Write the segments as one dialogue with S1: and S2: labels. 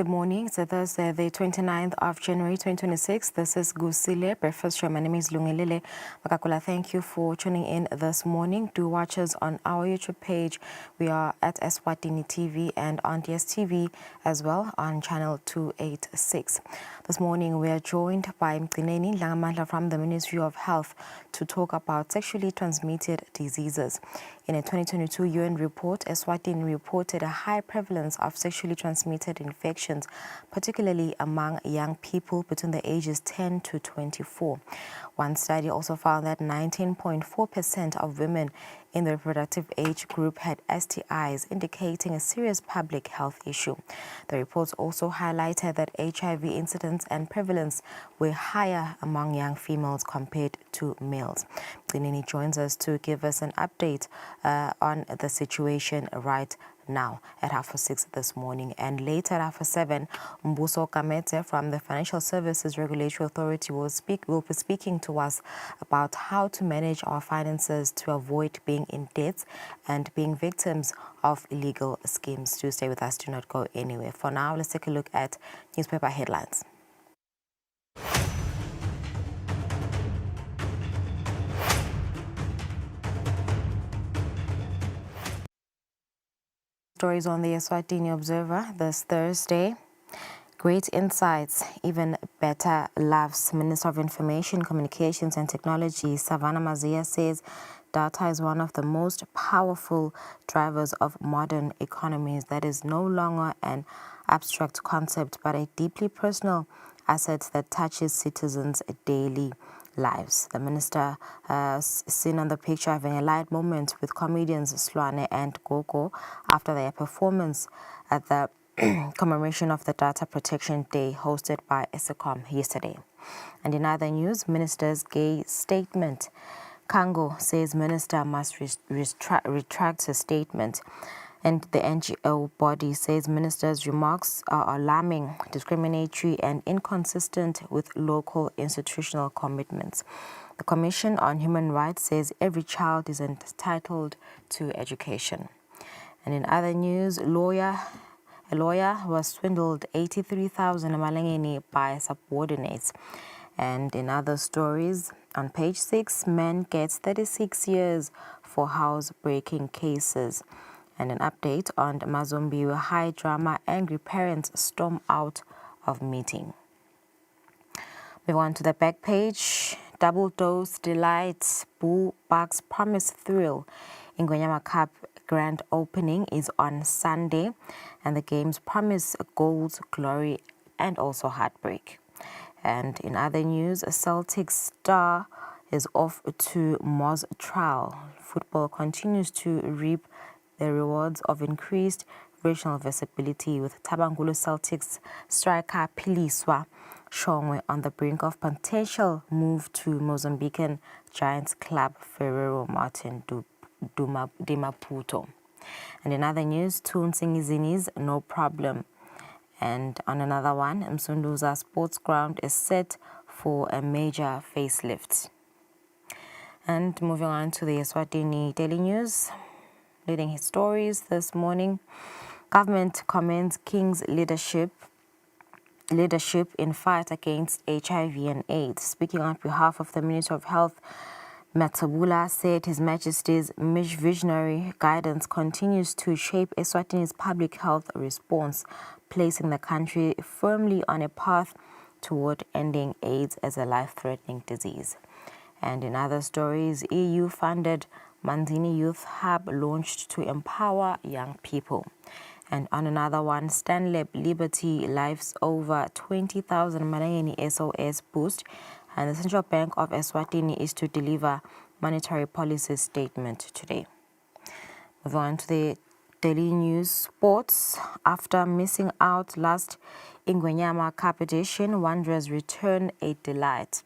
S1: Good morning. It's Thursday, the 29th of January 2026. This is Kusile, breakfast show. My name is Lungelele Makakula. Thank you for tuning in this morning. Do watch us on our YouTube page. We are at Eswatini TV and on DSTV as well on channel 286. This morning we are joined by Mgcineni Langamandla from the Ministry of Health to talk about sexually transmitted diseases. In a 2022 UN report, Eswatini reported a high prevalence of sexually transmitted infections, particularly among young people between the ages 10 to 24. One study also found that 19.4% of women in the reproductive age group had STIs, indicating a serious public health issue. The reports also highlighted that HIV incidence and prevalence were higher among young females compared to males. Mgcineni joins us to give us an update on the situation right now at 6:30 this morning, and later at 7:30, Mbuso Kamete from the Financial Services Regulatory Authority will be speaking to us about how to manage our finances to avoid being in debt and being victims of illegal schemes. Do stay with us, do not go anywhere. For now, let's take a look at newspaper headlines. Stories on the Eswatini Observer this Thursday. Great insights, even better loves. Minister of Information, Communications and Technology, Savannah Mazia, says data is one of the most powerful drivers of modern economies. That is no longer an abstract concept, but a deeply personal asset that touches citizens' daily lives. The minister seen on the picture having a light moment with comedians Swane and Gogo after their performance at the commemoration of the Data Protection Day hosted by Eskom yesterday. And in other news, minister's gay statement. Kango says minister must retract his statement. And the NGO body says minister's remarks are alarming, discriminatory and inconsistent with local institutional commitments. The Commission on Human Rights says every child is entitled to education. And in other news, a lawyer was swindled 83,000 Malangeni by subordinates. And in other stories, on page 6, man gets 36 years for house-breaking cases. And an update on Mazombiwe high drama, angry parents storm out of meeting. Move on to the back page. Double dose delight, Bull Bucks promise thrill. Ingonyama Cup grand opening is on Sunday, and the games promise goals, glory, and also heartbreak. And in other news, a Celtic star is off to Moz trial. Football continues to reap the rewards of increased regional visibility, with Tabangulu Celtics striker Piliswa Shongwe on the brink of potential move to Mozambican Giants club Ferrero Martin de Maputo. And in other news, Tunsingizini's no problem. And on another one, Msunduza Sports Ground is set for a major facelift. And moving on to the Eswatini Daily News, leading his stories this morning. Government commends King's leadership in fight against HIV and AIDS. Speaking on behalf of the Ministry of Health, Matabula said His Majesty's visionary guidance continues to shape Eswatini's public health response, placing the country firmly on a path toward ending AIDS as a life-threatening disease. And in other stories, EU-funded Manzini Youth Hub launched to empower young people. And on another one, Stanley Liberty Lives over 20,000 Malangeni SOS boost. And the Central Bank of Eswatini is to deliver monetary policy statement today. Move on to the Daily News Sports. After missing out last Ingwenyama Cup edition, Wanderers return a delight.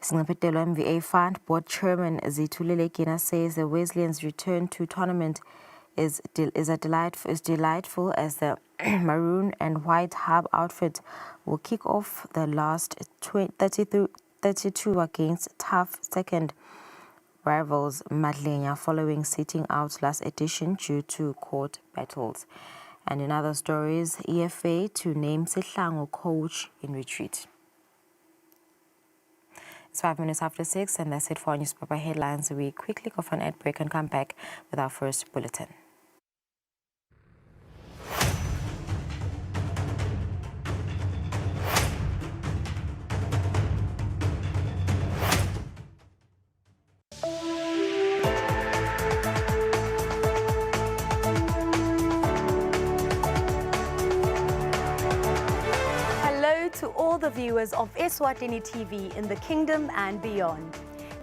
S1: Singapetelo MVA Fund Board Chairman Zitulile Kina says the Wesleyans' return to tournament is delightful as the maroon and white hub outfit will kick off the last 32 against tough second rivals Madlenya following sitting out last edition due to court battles. And in other stories, EFA to name Sihlangu coach in retreat. It's 5 minutes after 6, and that's it for our newspaper headlines. We quickly go for an ad break and come back with our first bulletin.
S2: To all the viewers of Eswatini TV in the kingdom and beyond.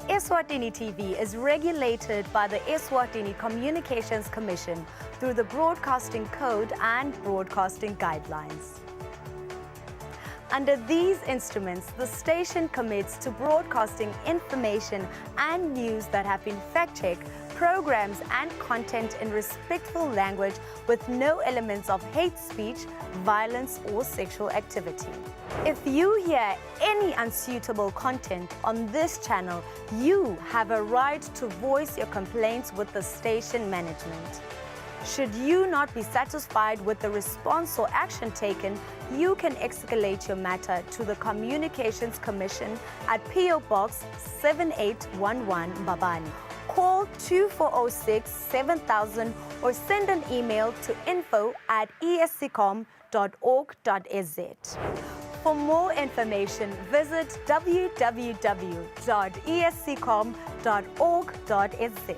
S2: Eswatini TV is regulated by the Eswatini Communications Commission through the Broadcasting Code and Broadcasting Guidelines. Under these instruments, the station commits to broadcasting information and news that have been fact-checked, programs and content in respectful language with no elements of hate speech, violence or sexual activity. If you hear any unsuitable content on this channel, you have a right to voice your complaints with the station management. Should you not be satisfied with the response or action taken, you can escalate your matter to the Communications Commission at PO Box 7811 Babani. Call 2406 7000 or send an email to info@esccom.org.za. For more information, visit www.esccom.org.za.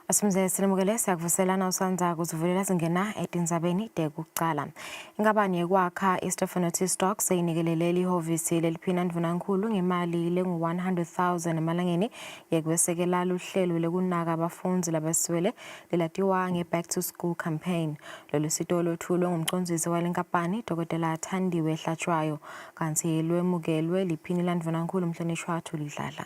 S1: Asimze silemukele siyakuvuselana usandza kuzivulela singena etindzabeni tekucala. Inkapani yekwakha iStefanoti Stock seyinikelele lihovisi leliphina ndvunankhulu ngemali lengu-100,000 emalangeni yekwesekela luhlelo lekunaka abafundzi labaswele lelatiwa nge-Back to School campaign. Lolu sito lwethulwe ngumcondzisi walenkapani Dr. Thandiwe Hlatshwayo kanti lwemukelwe liphini landvunankhulu Mhlonishwa wathu Lidlala.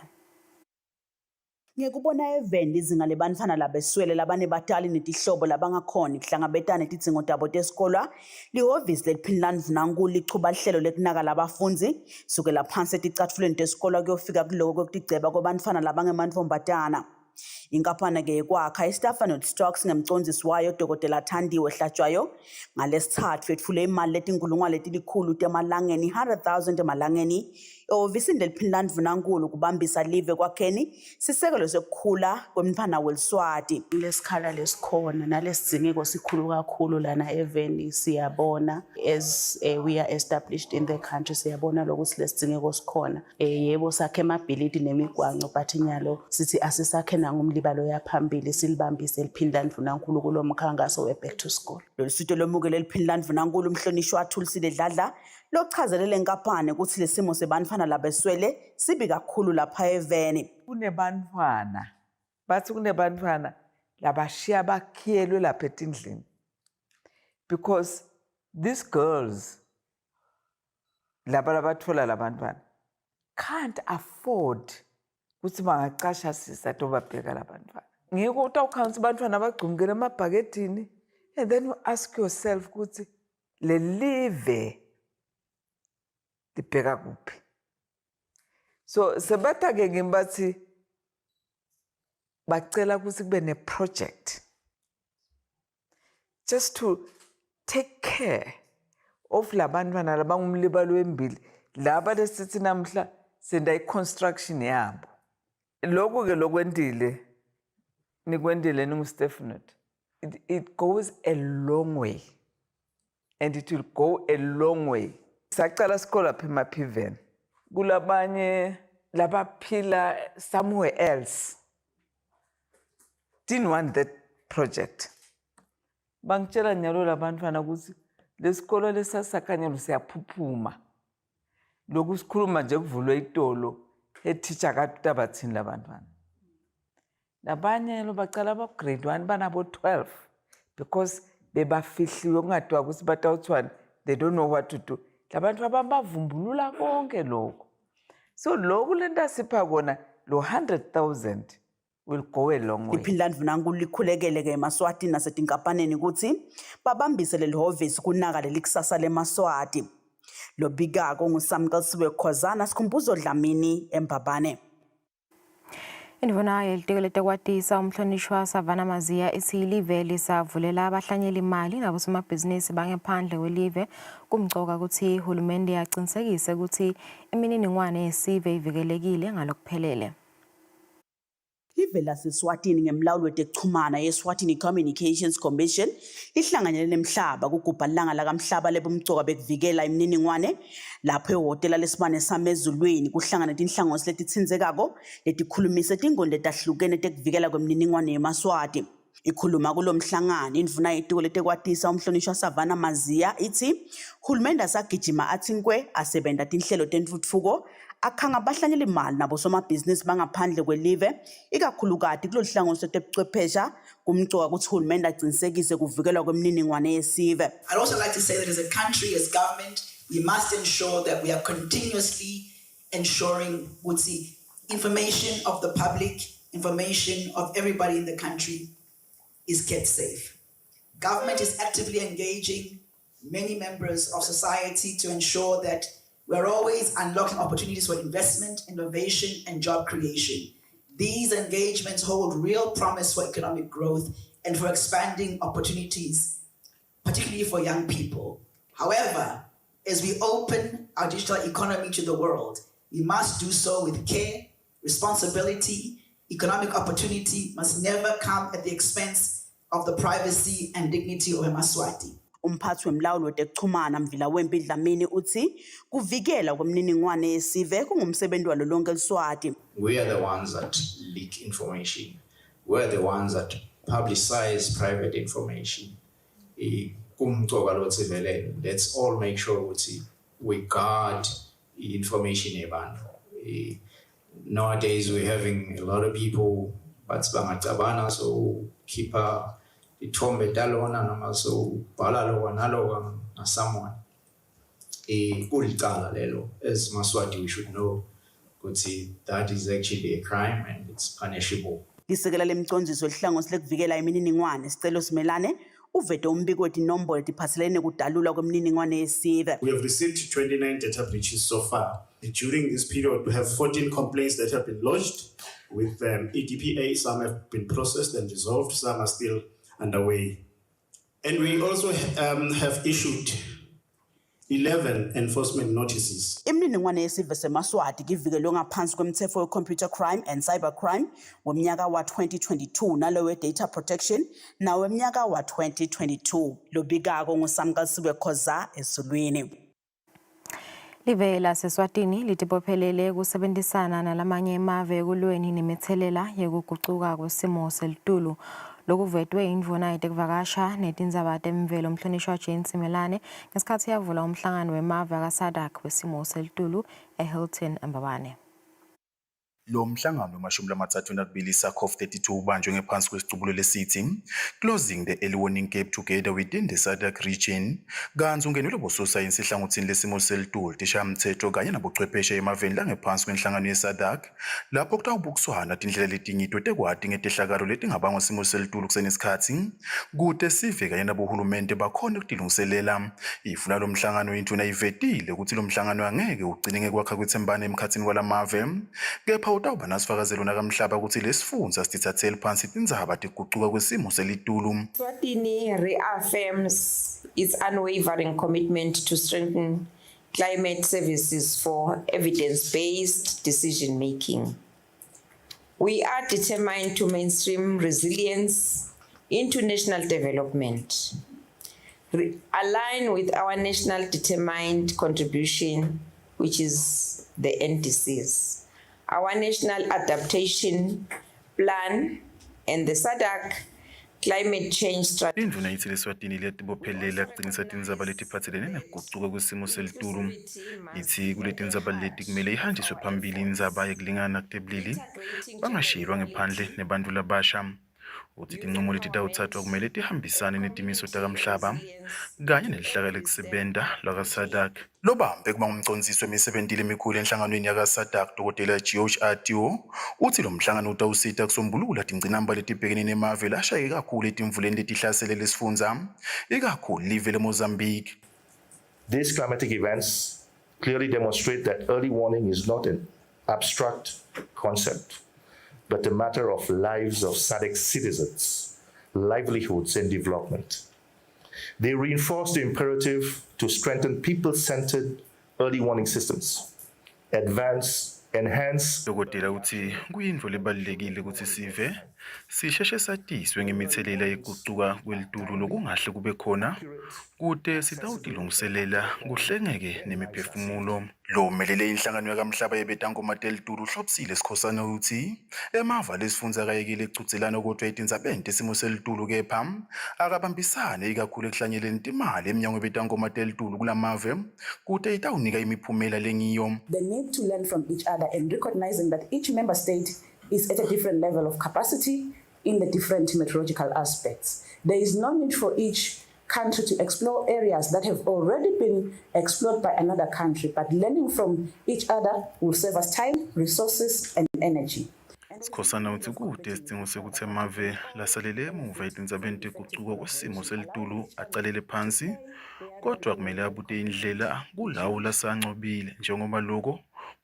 S3: Ngekubona event izinga lebantfana labeswele labane batali netihlobo labangakhona kuhlangabetana netidzingo tabo tesikolwa lihhovisi leliphini ndvunankhulu lichuba lihlelo lekunaka labafundzi sukela phansi eticatfulweni tesikolwa kuyofika kuloko kwekutigceba kwabantfana labangemantfombatana. Inkampani ke yekwakha iStefanoti Stocks ngemcondzisi wayo Dr. Thandiwe Hlatshwayo ngalesithathu yetfule imali letinkulungwane letilikhulu temalangeni 100,000 emalangeni ehhovisini leliphini ndvunankhulu kubambisa live kwakheni sisekelo sekukhula kwemntfwana weLiswati.
S4: Lesikhala lesikhona nalesidzingeko sikhulu kakhulu lana eveni siyabona as we are established in the country siyabona lokuthi lesidzingeko sikhona yebo sakhe emabhilidi nemigwaqo but nyalo sithi asisakhe nangumlibalo yaphambili silibambise eliphini ndvunankhulu kulo mkhankaso we-Back to School.
S3: Lolu sito lomukele eliphini ndvunankhulu Mhlonishwa wathu Lidlala lochazelele inkampani ukuthi lesimo sebantfana labeswele sibi kakhulu lapha eveni.
S5: Kunebantfwana bathi kunebantfwana labashiya bakhiyelwe lapha etindlini because these girls laba labathola labantwana can't afford ukuthi bangacasha sisa tobabheka labantwana. Ngiko utawukhawunsa abantwana abagcumukele emabhakethini and then you ask yourself ukuthi le live libheka kuphi. So sebatake ngimbathi bacela ukuthi kube ne project just to take care of labantwana labangumlibalo wembili laba lesithi namhla senda i-construction yabo. Lokho ke lokwendile nikwendile ninguStefanoti it goes a long way and it will go a long way. Sacala sikole lapha eMaphiven kulabanye labaphila somewhere else didn't want that project. Bangitshela nyalo labantwana ukuthi lesikolo lesasakanyelo siyaphuphuma lokhu sikhuluma nje kuvulwe itolo teacher kade abathini labantwana nabanye lo bacala grade 1 banabo 12 because bebafihliwe kungathiwa kusi batawuthwani they don't know what to do. Labantu abavumbulula konke lokho. So lokhu lento asipha kona lo 100,000 will go a long way.
S3: iPhinland Vunankulu likhulekele ke eMaswati nasetinkampaneni ukuthi babambise leli hovisi kunaka leli kusasa leMaswati. Lo bikako nguSamkasiwe Khosana Sikhumbuzo Dlamini eMbabane.
S1: Indvuna yelitiko letekwatisa umhlonishwa Savannah Maziya isilive lisavulela abahlanyeli imali nabosomabhizinisi bangephandle kwelive kumgcoka ukuthi uhulumende yaqinisekise ukuthi imininingwane yesive ivikelekile ngalokuphelele.
S3: Live laseSwatini ngemlawulo wetekuchumana yeSwatini Communications Commission lihlanganyele nemhlaba kugubha ilanga lakamhlaba lebumgcoka bekuvikela imininingwane lapho ehhotela lesibane samezulwini kuhlangana tinhlangosi letitsindzekako letikhulumisa tingoni letahlukene tekuvikela kwemininingwane yeMaswati. Ikhuluma kulomhlangano indvuna yetiko letekwatisa umhlonishwa Savannah Maziya ithi uhulumende asagijima athinkwe asebenta tinhlelo tentfutfuko akhanga abahlanyeli imali nabosomabhizinisi bangaphandle kwelive ikakhulukati kulolu hlangosi letebuchwephesha kumgcoka ukuthi uhulumende aqinisekise kuvikelwa kwemininingwane yesive.
S6: I'd also like to say that as a country, as government, we must ensure that we are continuously ensuring the information of the public, information of everybody in the country is kept safe. Government is actively engaging many members of society to ensure that we're always unlocking opportunities for investment, innovation, and job creation. These engagements hold real promise for economic growth and for expanding opportunities, particularly for young people. However, as we open our digital economy to the world, we must do so with care, responsibility. Economic opportunity must never come at the expense of the privacy and dignity of eMaswati.
S3: Umphathi wemlawulo wetekuchumana Mvila Wempi Dlamini uthi kuvikela kwemininingwane yesive kungumsebenzi walo lonke eLeswati.
S7: We are the ones that leak information. We are the ones that publicize private information. Let's all make sure we guard information about. Nowadays we're having a lot of people but so keep ithombe talona noma so bhala lo nalo na someone kulicala lelo as Maswati we should know ukuthi that is actually a crime and it's punishable.
S3: Lisekela lemcondziso lihlangosi lekuvikela imininingwane sicelo simelane uvete umbiko wetinombolo letiphatselene kudalulwa kwemininingwane yesive.
S8: We have received 29 data breaches so far. During this period, we have 14 complaints that have been lodged with EDPA. Some have been processed and resolved. Some are still underway. And we also have issued 11 enforcement notices.
S3: Imininingwane yesive seMaswati kivikelwe ngaphansi kwemthetho we-Computer Crime and Cyber Crime wemnyaka wa-2022 nalo we-Data Protection nawo wemnyaka wa-2022. Lo bikako nguSamkasiwe Khosana eSulwini.
S1: Live laseSwatini litibophelele kusebenzisana nalamanye emave ekulweni nemithelela yokuguquka kwesimo selitulu lokuvetwe indvuna yetekuvakasha netindzaba temvelo umhlonishwa Jane Simelane ngesikhathi yavula umhlangano wemave akaSADC wesimo selitulu eHilton eMbabane.
S9: Lo mhlangano wama-32 SACOF32 ubanjwe ngephansi kwesicubulo lesithi Closing the Early Warning Gap Together Within the SADC Region kanzi ungenelwe bososayensi ehlangothini lesimo selitulu tishamthetho kanye nabochwepheshe emaveni langephansi kwenhlangano yeSADC lapho kutawubukiswana tindlela letinyitwe tekwati ngetehlakalo letingabangwa simo selitulu kusenesikhathi kute sive kanye nabohulumende bakhona ukutilungiselela. Ifuna lo mhlangano intuna ivetile ukuthi lo mhlangano angeke ugcine ngekwakha kwethembane emkhathini kwalamave kepha utawuba nasifakazelo nakamhlaba ukuthi lesifundza sitithathele phansi tindzaba tekuguquka kwesimo selitulu.
S10: Eswatini reaffirms its unwavering commitment to strengthen climate services for evidence-based decision-making. We are determined to mainstream resilience into national development, align with our national determined contribution, which is the NDCs. Our National Adaptation Plan and the SADC climate change strategy.
S9: Induna ithi leSwatini liyatibophelela kuqinisa tindzaba letiphatselene nekugucuka kwesimo selitulu. Ithi kuletindzaba leti kumele ihanjiswe phambili indzaba yekulingana kutebulili bangashiyelwa ngephandle nebantfu labasha. Uthi tincumo letitawutsatfwa kumele tihambisane netimiso takamhlaba kanye nelihlaka lekusebenta lwakaSADC. Lobambe kuba ngumcondzisi wemisebenti lemikhulu enhlanganweni yakaSADC Dkt. George Atio uthi lo mhlangano utawusita kusombulula tingcinamba letibhekene nemave lashaye kakhulu etimvuleni letihlasele lesifundza ikakhulu live leMozambique.
S11: These climatic events clearly demonstrate that early warning is not an abstract concept, but a matter of lives of SADC citizens, livelihoods, and development. They reinforce the imperative to strengthen people-centered early warning systems, enhance.
S9: Dokotela uthi kuyintfo lebalulekile ukuthi sive sisheshe satiswe ngemithelela yegucuka kwelitulu lokungahle kube khona kute sitawutilungiselela kuhlengeke nemiphefumulo. Lo melele inhlangano yakamhlaba yebetankomate elitulu uhlophisile Sikhosana uthi emava lesifundza kayekile ekuchudzelana kodwa etindzabeni isimo selitulu kepha akabambisane ikakhulu ekuhlanyeleni timali emnyango webetankomate elitulu kulamave kute itawunika imiphumela lengiyo.
S3: The need to learn from each other and recognizing that each member state is at a different level of capacity in the different meteorological aspects. There is no need for each country to explore areas that have already been explored by another country, but learning from each other will save us time, resources, and energy.
S9: Sikhosana uthi kude isidingo sekuthi emave lasalele emuva etindzabeni tegucuka kwesimo selitulu acalele phansi kodwa kumele abute indlela kulawo lasancobile njengoba loko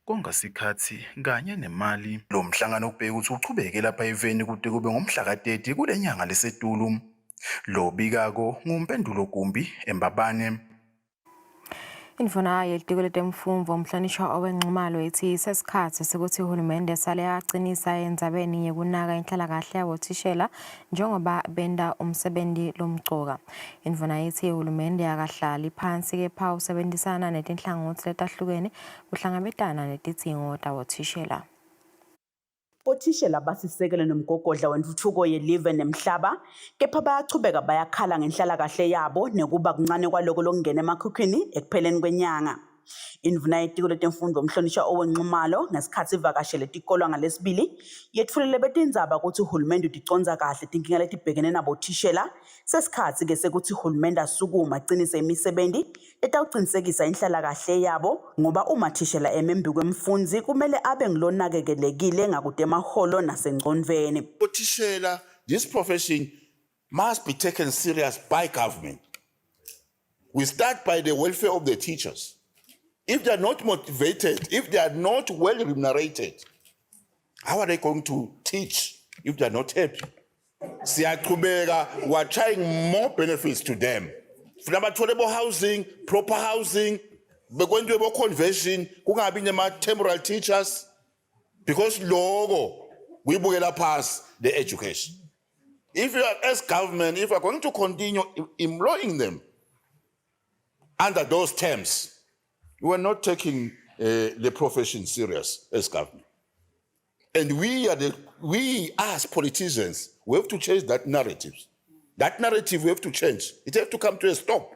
S9: konga sikhathi kanye nemali. Lo mhlangano ubheka ukuthi uchubeke lapha eveni kude kube ngomhla ka-30 kule nyanga lesetulu. Lo bikako ngumpendulo kumbi eMbabane.
S1: Indvuna yelitiko letemfundvo umhlonishwa owenxumalo ithi sesikhathi sekuthi uhulumende sale yaqinisa endzabeni yekunaka inhlalakahle yabothishela njengoba benda umsebenzi lomgcoka. Indvuna ithi uhulumende akahlali phansi kepha usebenzisana netinhlangothi letahlukene kuhlangabetana netidzingo tabothishela.
S3: Othishela basisekele nomgogodla wentuthuko yelive nemhlaba kepha bayachubeka bayakhala ngenhlalakahle yabo nekuba kuncane kwaloko lokungena emakhukhwini ekupheleni kwenyanga. Indvuna yetiko letemfundvo umhlonishwa owenxumalo ngesikhathi ivakashele tikolwa ngalesibili yetfulele betindzaba ukuthi uhulumende uticonza kahle tinkinga letibhekene nabothishela sesikhathi ke sekuthi uhulumende asukuma aqinise imisebenti etawucinisekisa inhlalakahle yabo ngoba uma thishela emembi kwemfundzi kumele abe ngilonakekelekile ngakude emaholo nasengcondvweni.
S12: Othishela, this profession must be taken serious by government. We start by the welfare of the teachers. If they are not motivated, if they are not well remunerated, how are they going to teach if they are not happy? We are trying more benefits to them. Affordable housing, proper housing, we're going to do a conversion, temporal teachers, because logo, we will pass the education. If you are as government, if we are going to continue employing them under those terms, we are not taking the profession serious as government. And we as politicians, we have to change that narrative. That narrative we have to change. It has to come to a stop.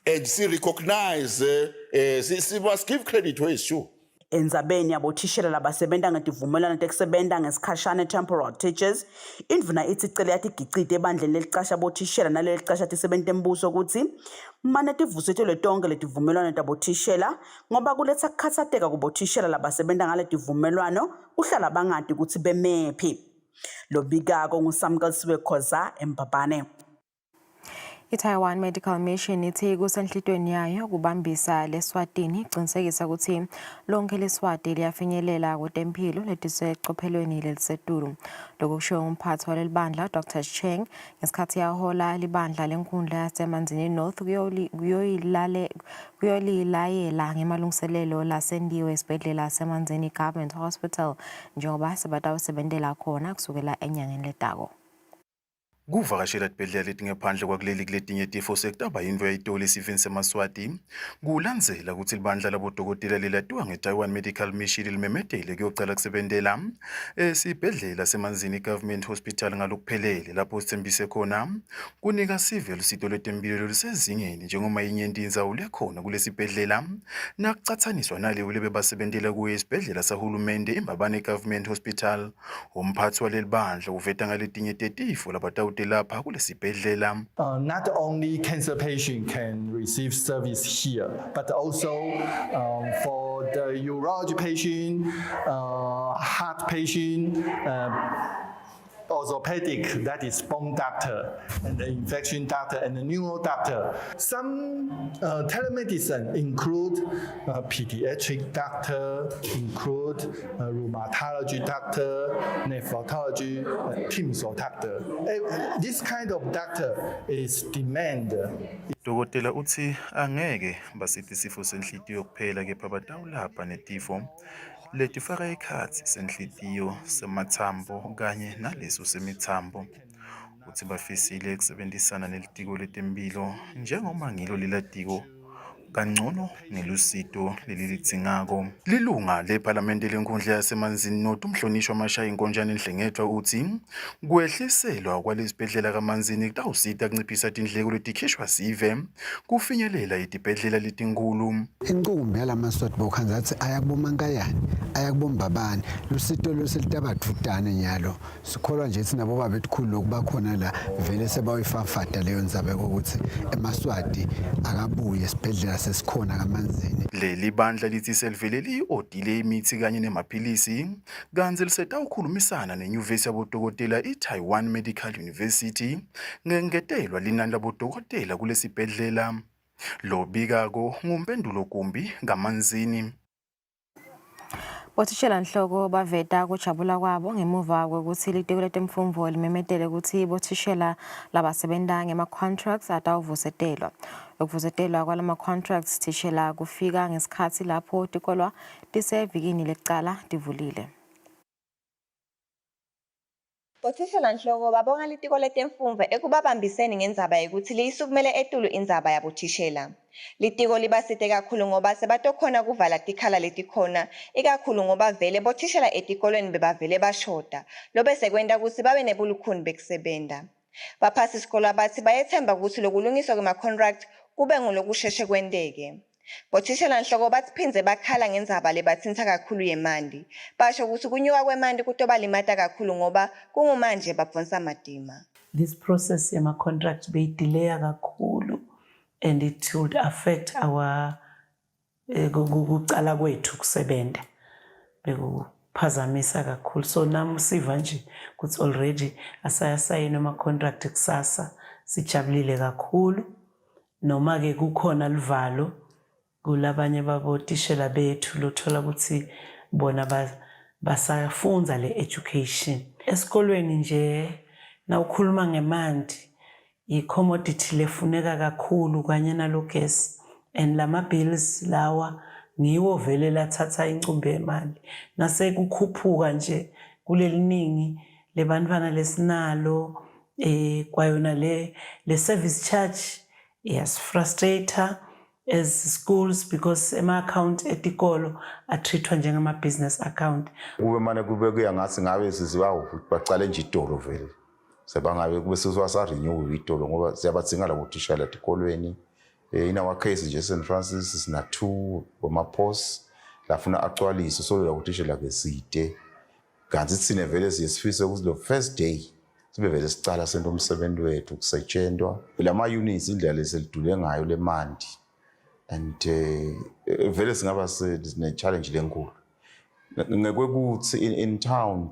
S12: And recognize, must give credit where it's due.
S3: Endzabeni yabothishela labasebenta ngetivumelwano tekusebenta ngesikhashana temporal teachers, indvuna ithi icele yatigicite ebandleni lelicasha bothishela nalelicasha tisebenta embuso ukuthi mane tivusetelwe tonke letivumelwano tabothishela ngoba kuletha kukhatsateka kubothishela labasebenta ngaletivumelwano uhlala bangadi ukuthi bemephi. Lo bikako nguSamkelisiwe Khoza eMbabane.
S1: I-Taiwan Medical Mission ithi kusenhlitweni yayo kubambisa leSwatini iqinisekisa ukuthi lonke leSwati liyafinyelela kutempilo letisecophelweni lelisetulu. Lokho kusho umphathi waleli bandla Dr. Cheng ngesikhathi yahola libandla lenkundla yasemanzini North kuyolilayela ngemalungiselelo lasendiwe esibhedlela semanzini Government Hospital njengoba sebatawusebentela khona kusukela enyangeni letako.
S9: Kuvakashela tibhedlela letingephandle kwakuleli kuletinye tifo sekutaba yintfo yayitoli esifeni semaswati kulandzela ukuthi libandla labodokotela lelatiwa nge-Taiwan Medical Mission limemedele kuyocala kusebentela esibhedlela semanzini government hospital ngalokuphelele lapho sithembise khona kunika sive lusito lwetemphilo lolusezingeni njengoma inyenti indzawo lekhona kulesibhedlela nakucatsaniswa naleyo lebebasebentela kuyo esibhedlela sahulumende imbabane government hospital. Umphathi waleli bandla uveta ngaletinye tetifo labatawute lapha kulesibhedlela.
S13: Not only cancer patient can receive service here, but also for the urology patient, heart patient, orthopedic, that is bone doctor, and the infection doctor, and the neuro doctor. Some telemedicine include pediatric doctor, include rheumatology doctor, nephrology, TIMSO doctor. This kind of doctor is demand.
S9: Dokotela uthi angeke basithi sifo senhlitiyo kuphela kepha batawulapha netifo letifaka ekhatsi senhlitiyo semathambo kanye naleso semithambo. Uthi bafisile kusebenzisana nelitiko letemphilo njengoma ngilo lelatiko kangcono ngelusito lelilidzingako. Lilunga lephalamende lenkundla yasemanzini North umhlonishwa Mashaya Inkonjane Nhlengetwa uthi kwehliselwa kwalesibhedlela kamanzini kutawusita kunciphisa tindleko letikhishwa sive kufinyelela etibhedlela letinkulu.
S14: Inkumbi yalamaswati bokhanza athi ayakubomankayane ayakubombabane lusito luselitabathutane nyalo sikholwa nje ethi nabo babetkhulu lokubakhona la vele sebayifafata leyo ndzabeko ukuthi emaswati akabuye esibhedlela sesikhona kamanzini.
S9: Leli bandla lithi selivele liyi-odile imithi kanye nemaphilisi kanzi lisetawukhulumisana nenyuvesi yabodokotela i-Taiwan Medical University ngengetelwa linani labodokotela kulesibhedlela. Lobikako ngumpendulo kumbi ngamanzini.
S1: Bothishela Nhloko baveta kujabula kwabo ngemuva kokuthi litiko letemfundvo limemedele ukuthi bothishela labasebenta ngema-contracts atawuvusetelwa. Ukuvusetelwa kwalama-contracts thishela kufika ngesikhatsi lapho tikolwa tisevikini lekucala tivulile.
S15: Bothishela Nhloko babonga litiko letemfundvo ekubabambiseni ngendzaba yokuthi liyisukumele etulu indzaba yabothishela. Litiko libasite kakhulu ngoba sebatokhona kuvala tikhala letikhona ikakhulu ngoba vele bothishela etikolweni bebavele bashoda lobe sekwenta ukuthi babe nebulukhuni bekusebenta. Baphasi isikolo bathi bayethemba ukuthi lokulungiswa kwema-contract kube ngulokusheshe kwenteke. Bothishela Nhloko bathi phindze bakhala ngendzaba lebatsinta kakhulu yemandi. Basho ukuthi kunyuka kwemandi kutobalimata kakhulu ngoba kungumanje babvonsa madima.
S4: This process yama-contract beyidelaya kakhulu and it would affect our kucala kwethu kusebenta. Bekuphazamisa kakhulu. So nami siva nje ukuthi already asayasayina ama-contract kusasa sijabulile kakhulu. Noma ke kukhona livalo kulabanye babotishela bethu lothola ukuthi bona basafunza le education. Esikolweni nje na ukhuluma ngemandi i-commodity lefuneka kakhulu kanye nalogesi and lama bills lawa ngiwo vele lathatha incumbi yemali. Nase kukhuphuka nje kuleliningi lebantfwana lesinalo kwayona le service charge yes frustrator as schools because ema-account etikolo atreatwa njengama-business account.
S12: Kube mane kube kuyangathi ngabe siziwawo bacale nje itolo vele sebangabe kube sesiwasa-renew itolo ngoba siyabadzinga labotishela etikolweni. In our case nje St. Francis sina 2 wama-pos lafuna agcwalise so labotishela ke side kanti thina vele siyesifise ukuthi lo first day sibe vele sicala sento umsebenzi wethu kusetshentwa lama-units indlela leselidule ngayo le mandi and vele singaba sine-challenge lenkulu ngekwekuthi in town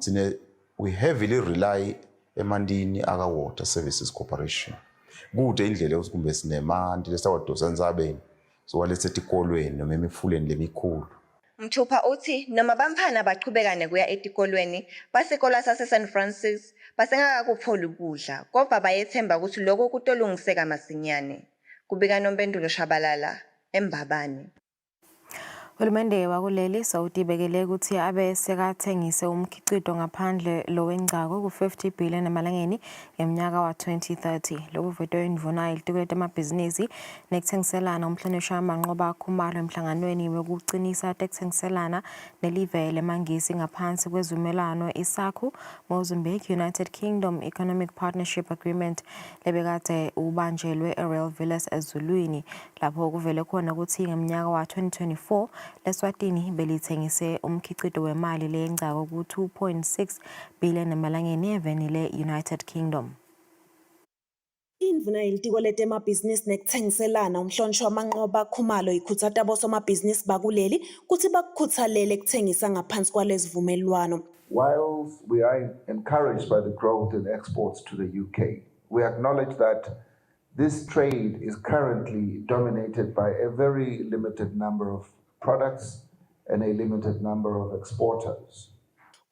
S12: we heavily rely emandini aka-Water Services Corporation. Kude indlela ukuthi kumbe sinemanti lesitawadosa nzabeni so walethe etikolweni noma emifuleni lemikhulu.
S15: Mthupha uthi noma bamphana baqhubeka nekuya etikolweni basikolo sase St. Francis basengakakupholi ukudla kodwa bayethemba ukuthi lokho kutolungiseka masinyane. Kubika noMpendulo Shabalala eMbabane.
S1: Uhulumende wakuleli sawutibekele ukuthi abe sekathengise umkhicito ngaphandle lo wengcako ku-50 billion emalangeni eminyaka wa-2030. Lokhu kuvotwe indvuna ilitikwete amabhizinisi nekuthengiselana umhlonishwa Manqoba Khumalo emhlanganweni wokuqinisa tekuthengiselana nelive lemangisi ngaphansi kwezivumelwano isakhu Mozambique United Kingdom Economic Partnership Agreement lebekade ubanjelwe eRoyal Villas eZulwini lapho kuvele khona ukuthi ngeminyaka wa-2024 Eswatini belithengise umkhicito wemali leyengcako ku-2.6 billion emalangeni evenile United Kingdom.
S16: Indvuna yelitiko letemabhizinisi nekuthengiselana umhlonishwa Manqoba Khumalo ikhuthaza abosomabhizinisi bakuleli ukuthi bakukhuthalele kuthengisa ngaphansi kwalezivumelwano.
S17: Whilst we are encouraged by the growth in exports to the UK, we acknowledge that this trade is currently dominated by a very limited number of products and a limited number of exporters.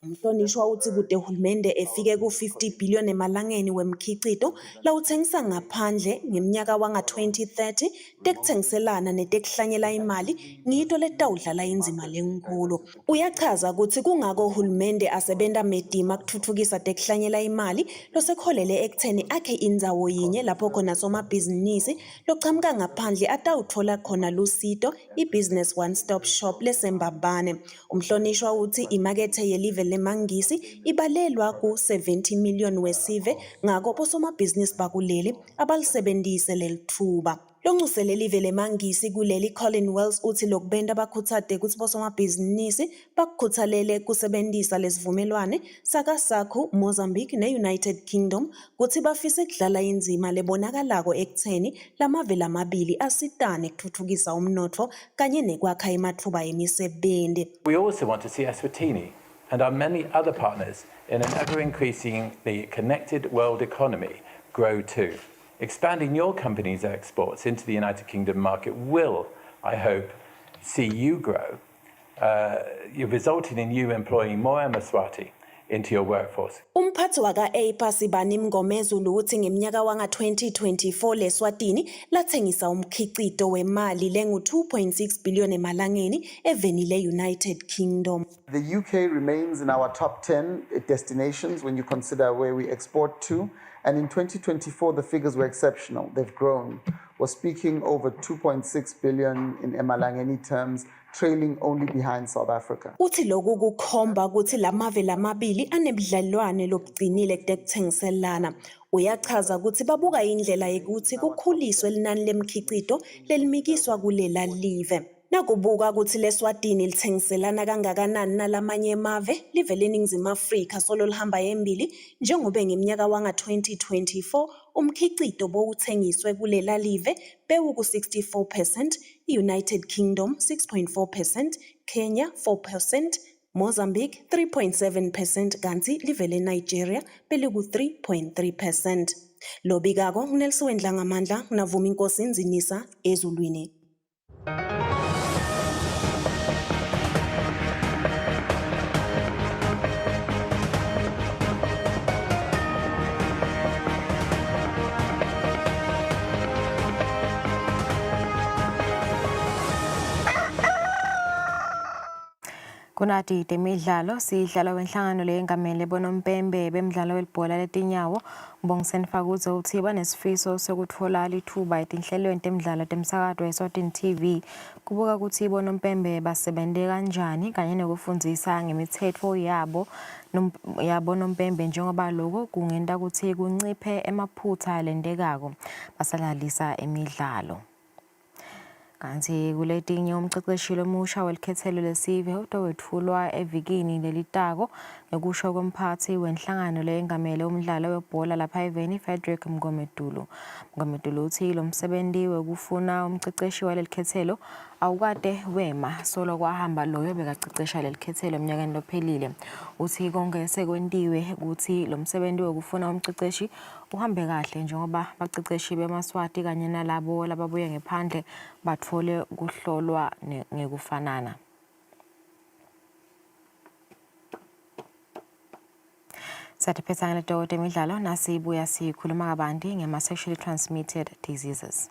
S16: Umhlonishwa uthi kude uhulumende efike ku-50 billion emalangeni wemkhicito lawuthengisa ngaphandle ngeminyaka wanga-2030 tekuthengiselana netekuhlanyela imali ngito letawudlala indzima lenkulu. Uyachaza ukuthi kungako uhulumende asebenta medima kutfutfukisa tekuhlanyela imali losekholele ekutheni akhe indzawo yinye lapho khona somabhizinisi lochamuka ngaphandle atawutfola khona lusito i-business one-stop shop lesembabane. Umhlonishwa uthi imakethe yelive lemangisi ibalelwa ku-70 million wesive ngako bosomabhizinisi bakuleli abalisebentise lelithuba. Lonxusele live lemangisi kuleli Colin Wells uthi lokubenda bakhuthade ukuthi bosomabhizinisi bakukhuthalele kusebentisa lesivumelwane sakasakhu Mozambique ne-United Kingdom ukuthi bafise kudlala indzima lebonakalako ekutheni lamave lamabili asitane kuthuthukisa umnotfo kanye nekwakha ematfuba emisebenzi.
S18: We also want to see Eswatini and our many other partners in an ever-increasingly connected world economy grow too. Expanding your company's exports into the United Kingdom market will, I hope, see you grow, resulting in you employing more Eswatini into your workforce.
S16: Umphathi waka-APA Sibani Mngomezulu uthi ngeminyaka wanga-2024 leSwatini lathengisa umkhicito wemali lengu-2.6 billion emalangeni evenile United Kingdom.
S19: The UK remains in our top 10 destinations when you consider where we export to. And in 2024, the figures were exceptional. They've grown. We're speaking over 2.6 billion in emalangeni terms, trailing only behind South Africa.
S16: Uthi loku kukhomba ukuthi lamave lamabili anebudlelwane lobugcinile tekuthengiselana. Uyachaza ukuthi babuka indlela yokuthi kukhuliswe linani lemkhicito lelimikiswa kulela live. Nakubuka ukuthi leSwatini lithengiselana kangakanani nalamanye emave live leNingizimu Afrika solo lihamba embili njengoba ngeminyaka wanga-2024 umkhicito bowuthengiswe kulela live bewuku 64%, United Kingdom 6.4%, Kenya 4%, Mozambique 3.7% kanti live leNigeria beliku 3.3%. Lobikako uNelson Wendlangamandla navuma inkosi Nzinisa ezulwini.
S1: Kunati temidlalo sidlalo wenhlangano leyengamele bonompembe bemidlalo welibhola letinyawo Mbongiseni Fakuze uthi banesifiso sokutfola lithuba etinhlelweni temidlalo temsakazo Eswatini TV kubuka ukuthi bonompembe basebente kanjani kanye nokufundzisa ngemithetho yabo nompembe njengoba lokho kungenta ukuthi kunciphe emaphutha lendekako basalalisa emidlalo. Kanti kuletinye umceceshi lomusha welikhethelo lesive utowethulwa evikini lelitako ngokusho komphathi wenhlangano leyengamele umdlalo webhola lapha eVeni Frederick Mngomedulu. Mngomedulu uthi lo msebenzi wekufuna umceceshi walelikhethelo awukade wema solo kwahamba loyo bekacecesha lelikhethelo eminyakeni lophelile. Uthi konke sekwentiwe ukuthi lo msebenzi wekufuna umceceshi uhambe kahle njengoba baceceshi beMaswati kanye nalabo lababuye ngephandle batfole kuhlolwa ngekufanana. Satiphetsa ngaleto temidlalo nasibuya sikhuluma kabanti ngema-sexually transmitted diseases.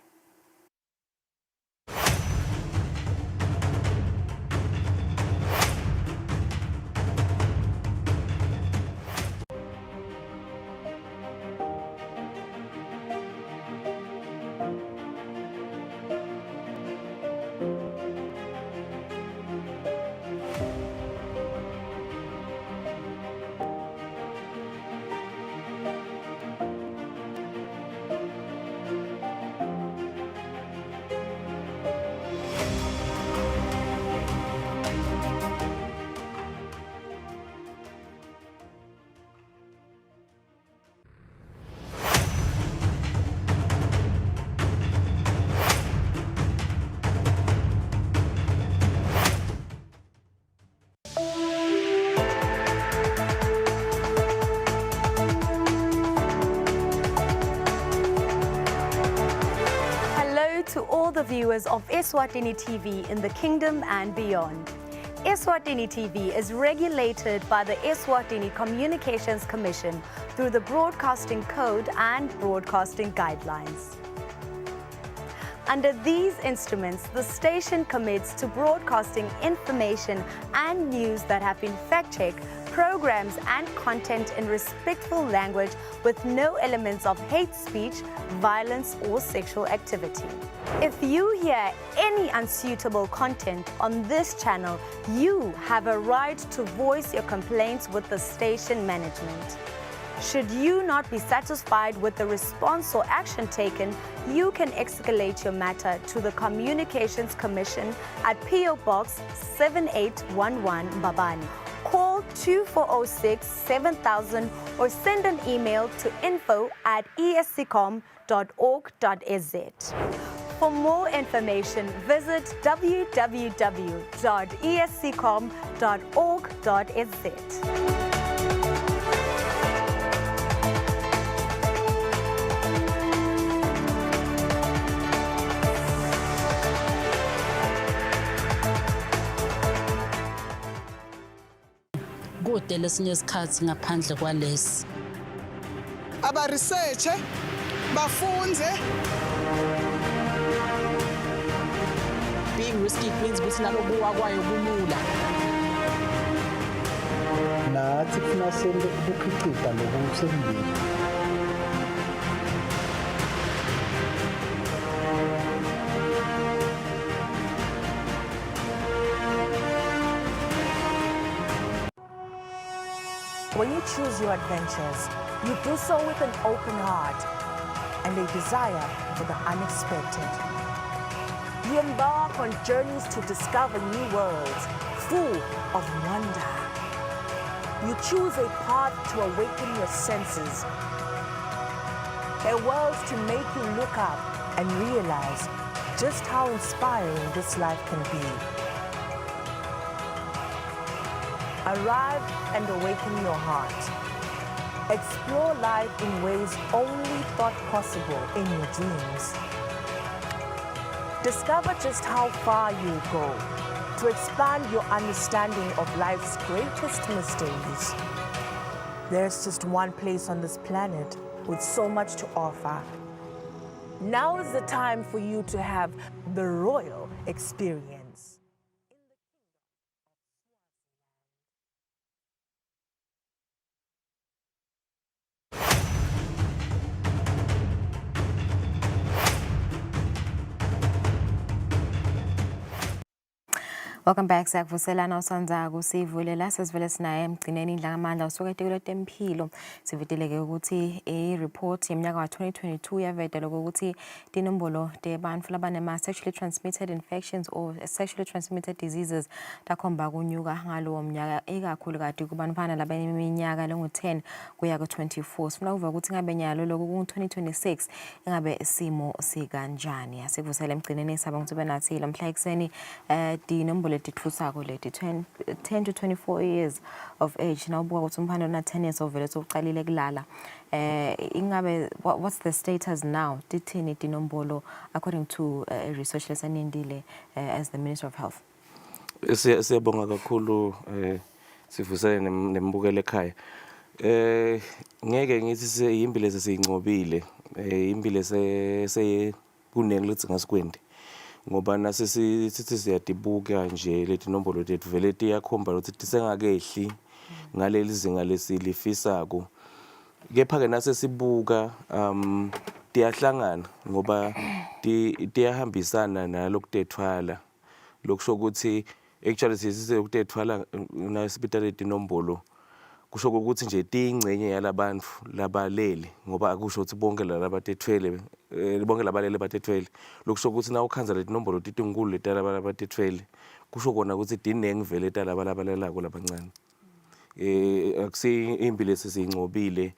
S2: to all the viewers of Eswatini TV in the kingdom and beyond. Eswatini TV is regulated by the Eswatini Communications Commission through the Broadcasting Code and Broadcasting Guidelines. Under these instruments, the station commits to broadcasting information and news that have been fact-checked, programs and content in respectful language with no elements of hate speech, violence or sexual activity. If you hear any unsuitable content on this channel, you have a right to voice your complaints with the station management. Should you not be satisfied with the response or action taken, you can escalate your matter to the Communications Commission at PO Box 7811 Babani. Call 2406 7000 or send an email to info@esccom.org.za. For more information, visit www.esccom.org.za.
S20: Kude lesinye isikhathi ngaphandle kwalesi.
S21: Aba research bafunze.
S20: Being risky means ukuthi nalokuwa kwayo kulula.
S13: Nathi kufuna sente ukukhiqiza lokusembili.
S22: When you choose your adventures, you do so with an open heart and a desire for the unexpected. You embark on journeys to discover new worlds full of wonder. You choose a path to awaken your senses, a world to make you look up and realize just how inspiring this life can be. Arrive and awaken your heart. Explore life in ways only thought possible in your dreams. Discover just how far you go to expand your understanding of life's greatest mysteries. There's just one place on this planet with so much to offer. Now is the time for you to have the royal experience.
S1: Welcome back. Siyakuvuselana usanza kusivulela sesivele sinaye emgcineni indla ngamandla usuka eTekelo Tempilo. Sivideleke ukuthi report yeminyaka wa 2022 yavedela ukuthi inombolo debantu labanema sexually transmitted infections or sexually transmitted diseases takhomba kunyuka ngalo mnyaka ikakhulu kade kubantwana labaneminyaka lengu10 kuya ku24. Sifuna ukuva ukuthi ngabe nyalo lokho ku2026 ingabe isimo sikanjani. Asivusela emgcineni saba ukuthi benathi lamhla ekseni inombolo letithusako leti 10 to 24 years of age now ubuka ukuthi umfana ona 10 years ovele sokuqalile kulala ingabe what's the status now dithini inombolo according to research lesanindile as the Minister of Health.
S23: Siyabonga kakhulu sivusele nembukele ekhaya ngeke ngithi siyimbile sesincobile imbile se kunenge lithi ngasikwendi ngoba nasisithi siyadibuka nje leti nombolo lethu vele tiyakhomba ukuthi tisengakehli ngaleli zinga lesilifisako kepha ke nasesibuka tiyahlangana ngoba tiyahambisana nalokutethwala lokusho ukuthi actually sisizokutethwala na hospital leti nombolo kusho ukuthi nje tiyingcenye yalabantu labaleli ngoba akusho ukuthi bonke labathethwele bonke labaleli bathethwele lokusho ukuthi na ukhanza leti nombolo titingulu letala labathethwele kusho kona ukuthi dinenge vele talabalelako labancane akusi impilo sesincobile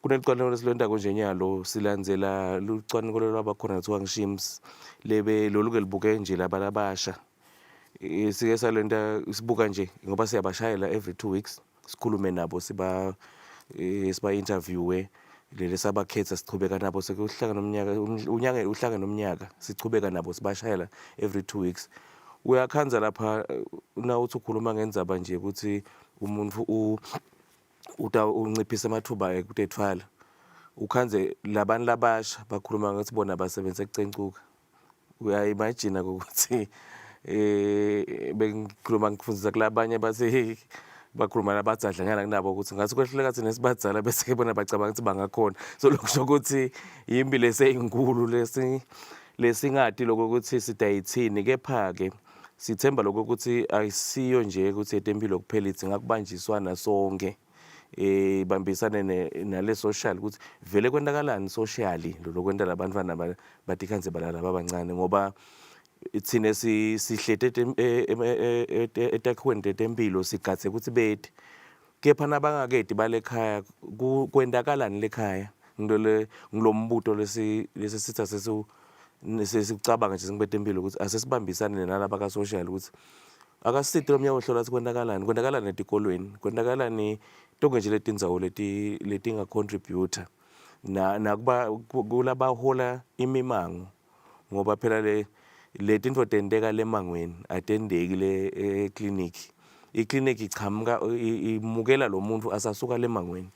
S23: kunelicwaningo lesilondako nje nyalo silandzela lucwaningo lwabakhona kuthiwa ngishims lebe loluke libuke nje labalabasha sike salenda sibuka nje ngoba siyabashayela every 2 weeks sikhulume nabo siba interviewe leli sabakhetha sichubeka nabo sekuhlanga nomnyaka unyaka uhlanga nomnyaka sichubeka nabo sibashayela every 2 weeks uyakhanza lapha na uthi ukhuluma ngenzaba nje ukuthi umuntu unciphisa amathuba ekutethwala ukhanze labantu labasha bakhuluma ngathi bona basebenza ekucencuka uyayimagine ukuthi bengikhuluma ngifundisa kulabanye bathi bakhuluma nabadzadla ngala kunabo ukuthi ngathi kwehluleka kathi nesibadzala bese ke bona bacabanga ukuthi bangakhona so lokusho ukuthi yimbi leseyinkulu lesingadi lokho ukuthi sidayithini kepha ke sithemba lokho ukuthi ayisiyo nje ukuthi etempilo kuphela ithi ngakubanjiswana sonke bambisane nale social ukuthi vele kwendakalani socially lokwenda labantwana bathi khanze balala babancane ngoba thina sihlete etakhiweni tetempilo sigathe ukuthi bethi kepha nabangakedi balekhaya kwendakalani lekhaya ngilombuto lesisitha sesicabanga nje singibetempilo ukuthi asesibambisane nalaba ka social ukuthi akasite lomnyaka ohlola ukuthi kwendakalani etikolweni kwendakalani tonke nje letindzawo letinga contributor nakuba kulabahola imimango ngoba phela letinto tenteka lemangweni atendeki le clinic iclinic ichamuka imukela lo muntu asasuka lemangweni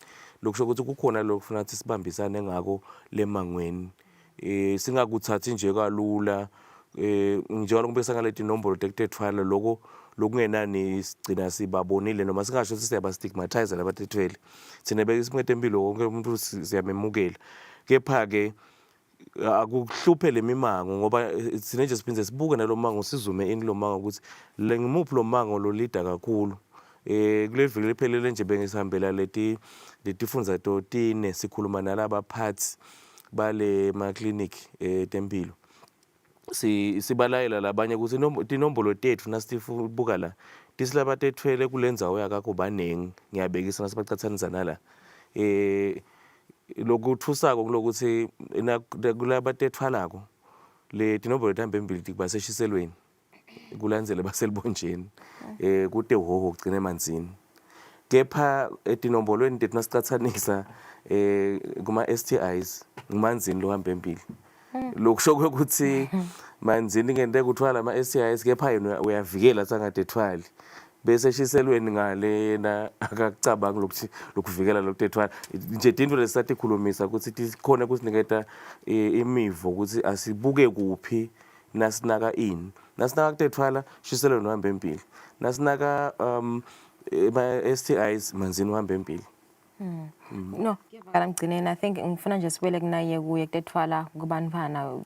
S23: lokusho ukuthi kukhona lokufuna ukuthi sibambisane ngako lemangweni singakuthathi nje kalula njengoba ngibeka ngaleti nombolo tekutethwala lokungenani sigcina sibabonile noma singasho ukuthi siyabastigmatize labathethwele thina besimethempilo wonke umuntu siyamemukela kepha ke akuhluphe lemimango ngoba thina nje siphinde sibuke nalomango sizume ini lomango ukuthi ngimuphi lomango lolida kakhulu kule viki lephelele nje bengisihambela letifundza totine sikhuluma nalaba phathi bale ma clinic tempilo sibalayela labanye ukuthi tinombolo tethu nasitibuka la tisilaba tethwele kulendzawo yakakho banengi ngiyabekisa nasibacathanisa nala lokuthusako kulokuthi kulaba tethwalako le tinombolo tihamba embili tikubaseshiselweni kulandzele baselibonjeni kude hoho kugcine emanzini kepha etinомbolweni tethu nasicathanisa kuma-STIs ngumanzini lohamba embili lokusho ukuthi manzini ngente kuthwala ama-STIs kepha yena uyavikela sangadethwali bese eshiselweni ngale na akakucabanga lokuthi lokuvikela lokutethwala nje tinto lesisathi khulumisa ukuthi tikhona kusiniketa imivo ukuthi asibuke kuphi nasinaka ini nasinaka kutethwala shiselweni uhamba embili nasinaka STIs manzini uhamba embili
S1: no ngiyavakala ngigcineni I think ngifuna nje sibele kunaye kuye kutethwala kubantwana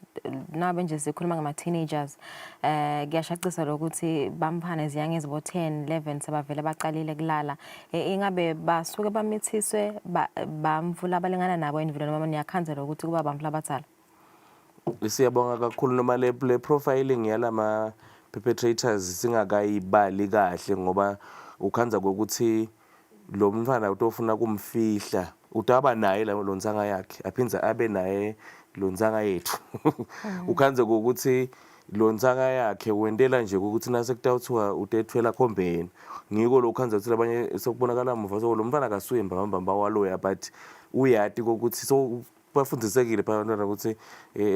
S1: nabe nje sikhuluma ngama-teenagers kuyashaqisa lokuthi bamphana ezinyanga ezibo 10 11 sebavele baqalile kulala ingabe basuke bamithiswe bamvula abalingana nabo endivilo noma niyakhanzela ukuthi kuba bamvula abadala
S23: siyabonga kakhulu noma le profiling yalama perpetrators singakayibali kahle ngoba ukhanza kokuthi lo mfana utofuna kumfihla utaba naye lo nzanga yakhe aphinza abe naye lo nzanga yethu ukhanze ukuthi lo nzanga yakhe wendela nje ukuthi nasekutawuthiwa utethwela khombeni ngiko lo ukhanze ukuthi labanye sokubonakala muva so lo mfana kasuye mbamba waloya but uyati kokuthi so bafundisekile phana ukuthi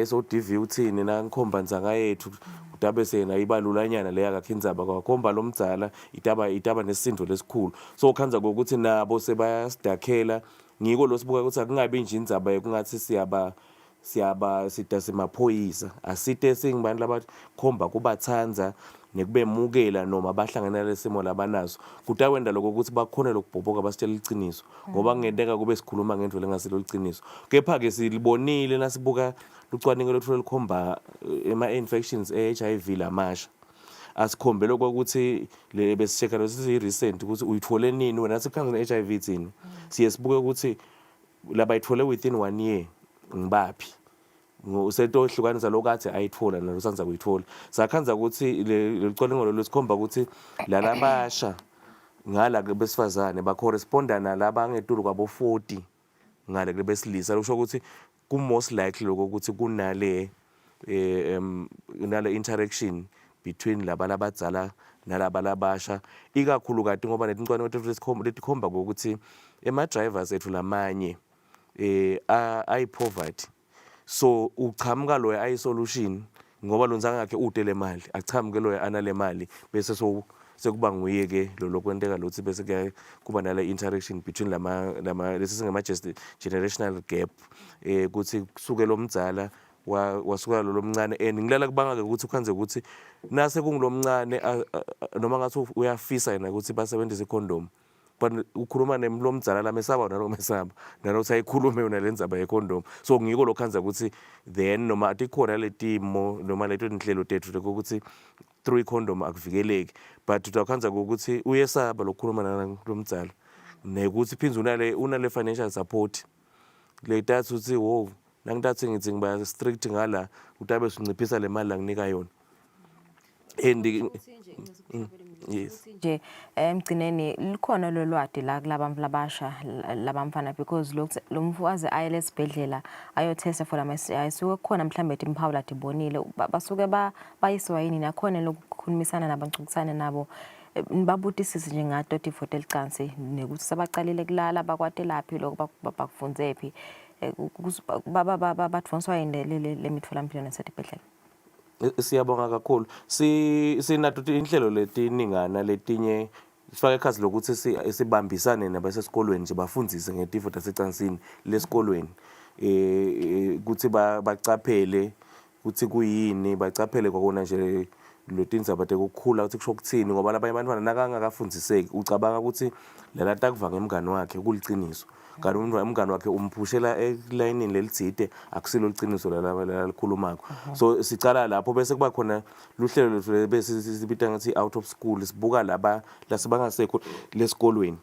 S23: SODV uthini na ngikhomba nzanga yethu utabe sena ibalulanyana leya kakhinzaba kwakhomba lomdzala itaba nesisindo lesikhulu so ukhanza ukuthi nabo sebayasidakhela ngiko lo sibuka ukuthi akungabi nje indzaba yokungathi sida semaphoyisa asite singibantu labakhomba kubathanza nekubemukela noma bahlangana lesimo labanazo kutawenda lokho ukuthi bakhona lokubhoboka basitshela iqiniso ngoba ngenteka kube sikhuluma ngento lengasilo iqiniso kepha ke silibonile nasibuka lucwaningo lothu likhomba ema-infections e-HIV lamasha asikhombe lokho ukuthi besisheka lo sisi-recent ukuthi uyithole nini wena sikhange ne-HIV thina siye sibuke ukuthi labayithole within 1 year ngibaphi usento hlukanisa lokathi ayithola nalo sanza kuyithola sakhanza ukuthi lecwaningo lesikhomba ukuthi lalabasha ngala besifazane bacorresponda nalaba ngetulu kwabo 40 ngale besilisa kusho ukuthi ku most likely ukuthi kunale interaction between labadzala nalabalabasha ikakhulu kati ngoba netincwane letikhomba ukuthi ema drivers ethu lamanye ayi poverty. So uchamuka loya ayi solution ngoba lo nzanga yakhe ude le mali achamuke loya anale mali bese sekuba nguye ke lo lokwenteka lothi bese kuba nale interaction between lama lesi singama generational gap kuthi kusuke lo mdzala wasuka lo mncane and ngilala kubanga ke ukuthi ukhanze ukuthi nase kungilomncane noma ngathi uyafisa yena ukuthi basebenzise condom but ukhuluma nemlomdzala la mesaba nalo mesaba nalothi ayikhulume yona lenzaba yecondom so ngiko lokhanza ukuthi then noma atikhona letimo noma leto inhlelo tethu ukuthi through condom akuvikeleki but utakhanza ukuthi uyesaba lokukhuluma nalomdzala nekuthi phinze unale financial support letathu uthi wo nangidathi ngithi ngiba strict ngala utabe sinciphisa le mali la nginika yona and yes
S1: nje emgcineni likhona lolwadi la kulabamfu labasha labamfana because lo mfazi ayele esibhedlela ayothesta for ama-STI suke khona mhlambe ethi imphawu lati bonile basuke bayiswa yini nakhona lokukhulumisana nabo ngicukisane nabo nibabutisise nje ngato tifo licansi nekuthi sabaqalile kulala bakwatelaphi lokho bakufunze phi badvonswa yini le mitfolampilo nasetibhedlela.
S23: Siyabonga kakhulu sinato inhlelo letiningana letinye sifake ekhazi lokuthi sibambisane nabasesikolweni nje bafundzise ngetifo tasecansini lesikolweni ukuthi bacaphele ukuthi kuyini bacaphele kwakona nje lotindzaba tekukhula ukuthi kusho kuthini ngoba labanye abantwana nakangakafundiseki ucabanga ukuthi lalata kuva ngemngani wakhe kuliciniso kanti umngani wakhe umphushela elayinini lelitsite akusilo liciniso lalikhulumako so sicala lapho bese kuba khona luhlelo lwethu bese sibita ngathi out of school sibuka laba lasibangasekho lesikolweni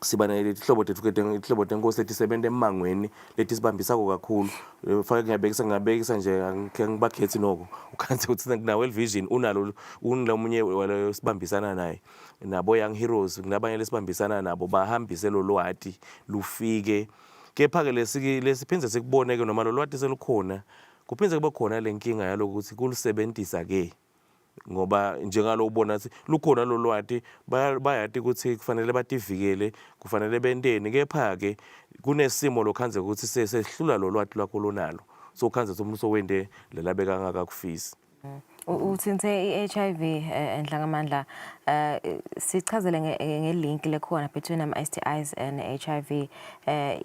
S23: siba nalihlobo ihlobo tenkosi letisebenta emangweni letisibambisako kakhulu fake ngiyabekisa nje ngibakhethi noko ukhanze ukuthi ngina-well vision unalomunye sibambisana naye nabo young heroes kunabanye lesibambisana nabo bahambise lo lwati lufike kepha-ke lesiphindze sikubone-ke noma lo lwati selukhona kuphindze kube khona le nkinga yalokuthi kulisebentisa-ke ngoba njengalo ubona ukuthi lukhona lo lwati bayati ukuthi kufanele bativikele kufanele benteni kepha-ke kunesimo lokhanze ukuthi sehlula lo lwati lwakho lonalo so ukhanze ukuthi umuntu sowende lelabeka ngakakufisi.
S1: Uthinte i-HIV enhlangamandla sichazele ngelink lekhona between ama-STIs and HIV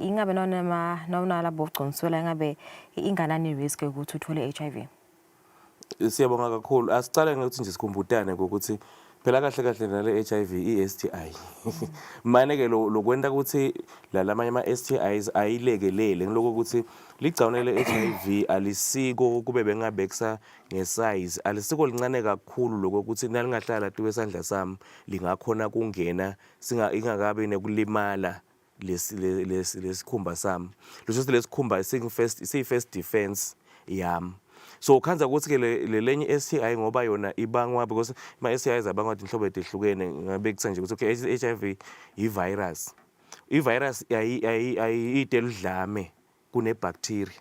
S1: ingabe nona labo ugcunisela ingabe inganani risk ukuthi uthole HIV.
S23: Siyabonga kakhulu asicale ngokuthi nje sikhumbutane ngokuthi phela kahle nale HIV i-STI manje ke lokwenta ukuthi lamanye ama-STIs ayilekelele ngiloko ukuthi ligcawune le-HIV alisiko kube bengabekisa ngesize alisiko lincane kakhulu lokuthi nalingahlala tuwe esandla sami lingakhona kungena ingakabi nekulimala lesikhumba sami lusho ukuthi lesikhumba siyi-first defense yami. So ukhanza ukuthi ke lenye STI ngoba yona ibangwa because ama-STIs abangwa inhlobo etehlukene ngabekisa nje ukuthi okay HIV i-virus. I-virus ayiyite ludlame kunebacteria.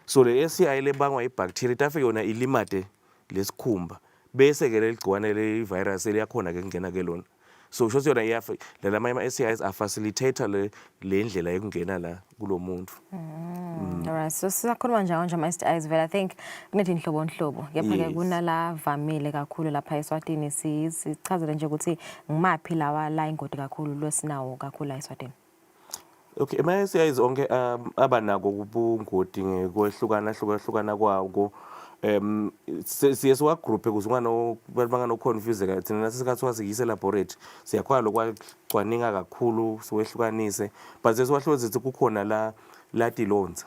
S23: So le STI lebangwa ibacteria tafike yona ilimate lesikhumba bese ke leligciwane le-virus eliyakhona ke kungena ke lona. So kusho yona lamanye ama-STIs afacilitator le ndlela yokungena la kulo muntu.
S1: Alright, so sisakhuluma nje ama-STIs vele I think kunethi inhlobo kepha-ke kunala vamile kakhulu lapha eSwatini sichazele nje ukuthi ngimaphi lawa la ingoti kakhulu losinawo kakhulu la eSwatini.
S23: Okay, ama-STIs onke abanako ubungoti ngokwehlukana kwawo siye siwagroupe ukuze banganoconfuse thina nasesikhathi sikuyise laboratory siyakhona lokwacwaninga kakhulu siwehlukanise but sesiwahlola ukuthi kukhona la tilonza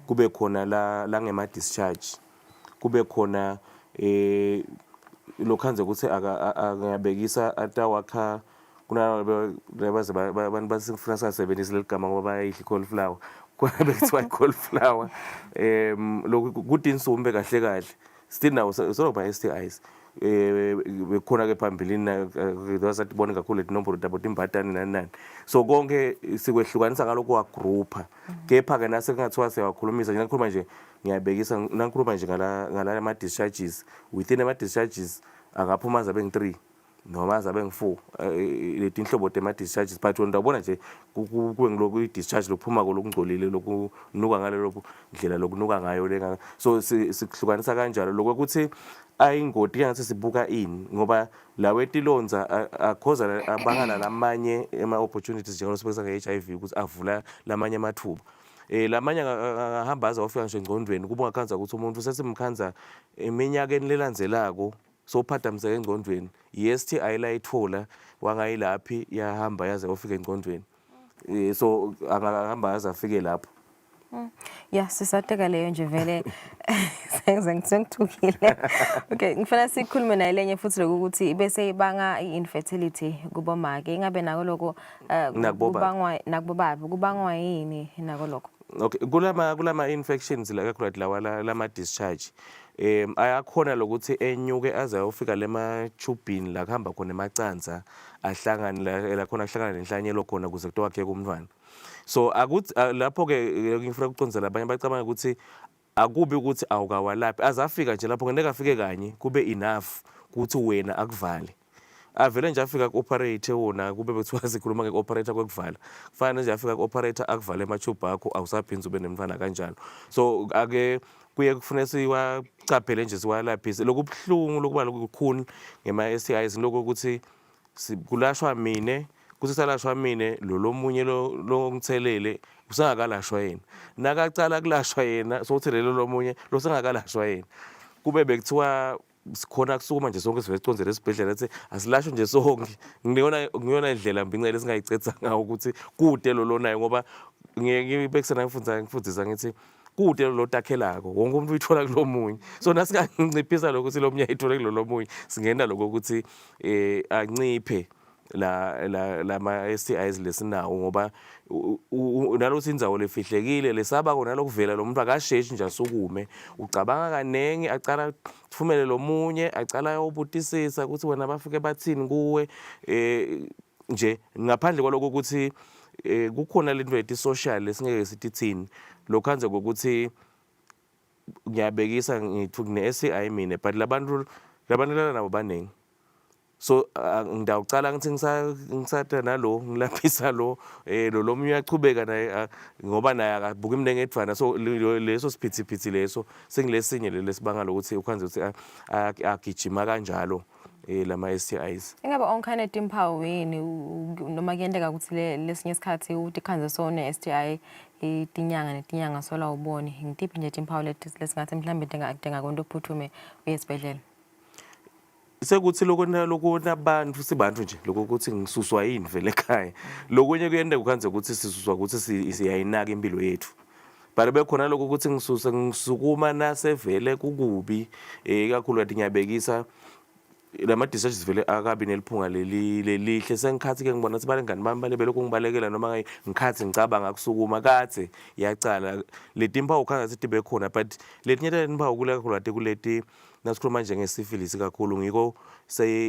S23: kube khona la ngema-discharge kube khona lokhanze ukuthi angiyabekisa atawakha abantu basifuna singasebenzisi leli gama ngoba bayayidla i-cauliflower bekuthiwa i-cauliflower kuthi insumbe kahle still nawo soba STIs bekhona-ke phambilini wasatibone kakhulu letinombolo tabo timbatane nani so konke sikwehlukanisa ngalokho wagroupa kepha-ke nasekungathiwa siyawakhulumisa ngikhuluma nje ngiyabekisa nangikhuluma nje ngala ama-discharges within ama-discharges angaphuma aze abe ngi-3 noma azabe ngi-4 leti inhlobo tema-discharges but wena ndabona nje kuwe ngiloku i-discharge lokuphuma kolokungcolile lokunuka ngalelo ndlela lokunuka ngayo so sikuhlukanisa kanjalo lokuthi ayingoti yangathi sibuka ini ngoba lawe tilonza akhoza abangana lamanye ama-opportunities njengalosibekisa nge-HIV ukuthi avula lamanye amathuba lamanye angahamba aze wafika nje engqondweni kuba ungakhanza ukuthi umuntu sesimkhanza eminyakeni lelandzelako sowuphadamiseke engqondweni i-STI layithola wangayilaphi yahamba yaze wafika engqondweni so angahamba aze afike lapho.
S1: Yeah, sisateka leyo nje vele sengithukile. Okay, ngifuna sikhulume naye lenye futhi lokuthi bese ibanga i-infertility kubomake ingabe nako lokho kubangwa yini nako lokho?
S23: Okay, kulama infections la kakhulu lawa lama discharge ayakhona lokuthi enyuke aze ayofika lema-tubini la kuhamba khona emacansa ahlangane la khona ahlangana nenhlanyelo khona kuze kuthiwa akhe kumntwana. So akuthi lapho ke ngifuna ukucondzela abanye bacabanga ukuthi akubi ukuthi awukawalaphi azafika nje lapho ngeke afike kanye kube enough ukuthi wena akuvale avele nje afika ku-operate wona kube bethiwa sikhuluma nge-operator kwekuvala kufanele nje afika ku-operator akuvale amathuba akho awusaphinzi ube nemntwana kanjalo. So ake kuye kufanele siwacaphele nje siwalaphise lokubuhlungu lokuba lokukhuni ngema-STIs lokho ukuthi kulashwa mine kuthi salashwa mine lomunye lo ngithelele usangakalashwa yena nakacala kulashwa yena sowuthelele lomunye lo sengakalashwa yena kube bekuthiwa sikhona kusukuma nje sonke siveconsela esibhedlela ethi asilashwe nje sonke ngiyona indlela mbingcele singayicetha ngawo ukuthi kude lo nayo ngoba ngibekusena ngifundisa ngithi kude lo takhelako wonke umuntu uyithola kulomunye so nasikanginciphisa lokuthi lomunye ayithole kulomunye singena lokho ukuthi anciphe la STIs lesinawo ngoba nalokuthi indzawo lefihlekile lesaba kona lokuvela lo muntu akasheshi nje asukume ucabanga kanengi acala kufumele lo munye acala ayobutisisa ukuthi wena bafike bathini kuwe nje ngaphandle kwaloko ukuthi kukhona lento ethi social lesingeke sithi thini lokhanze kokuthi ngiyabekisa ngithi ne-STI mina but labantu nabo baningi. So ngidawucala ngithi ngisatha nalo ngilaphisa lo lomunye uyachubeka naye ngoba naye akabuka imnenge edvana so leso siphithiphithi leso sengilesinye lesibanga lokuthi ukhanze ukuthi agijima kanjalo lama STIs.
S1: Ingabe onkhane timpawu yini noma kuyendeka ukuthi lesinye isikhathi uthi khanze sone STI itinyanga netinyanga sola ubone ngitiphi nje timpawu lesingathi mhlambe dinga konto uphuthume uye esibhedlela?
S23: Sekuthi lokho nabantu sibantu nje lokho ukuthi ngisuswa yini vele ekhaya lokunye kuyende ukhanze ukuthi sisuswa ukuthi siyayinaka impilo yethu but bekhona lokho ukuthi ngisukuma nasevele kukubi kakhulu kade ngiyabekisa lama discharges vele akabi neliphunga lelihle sengikhathi ke ngibona ukuthi balengane bami balebelokho ngibalekela noma ngikhathi ngicabanga kusukuma kathe yacala leti impawu khanga sithi bekhona but letinye impawu kule kakhulu kade kuleti nasikhuluma nje ngesifilisi kakhulu ngiko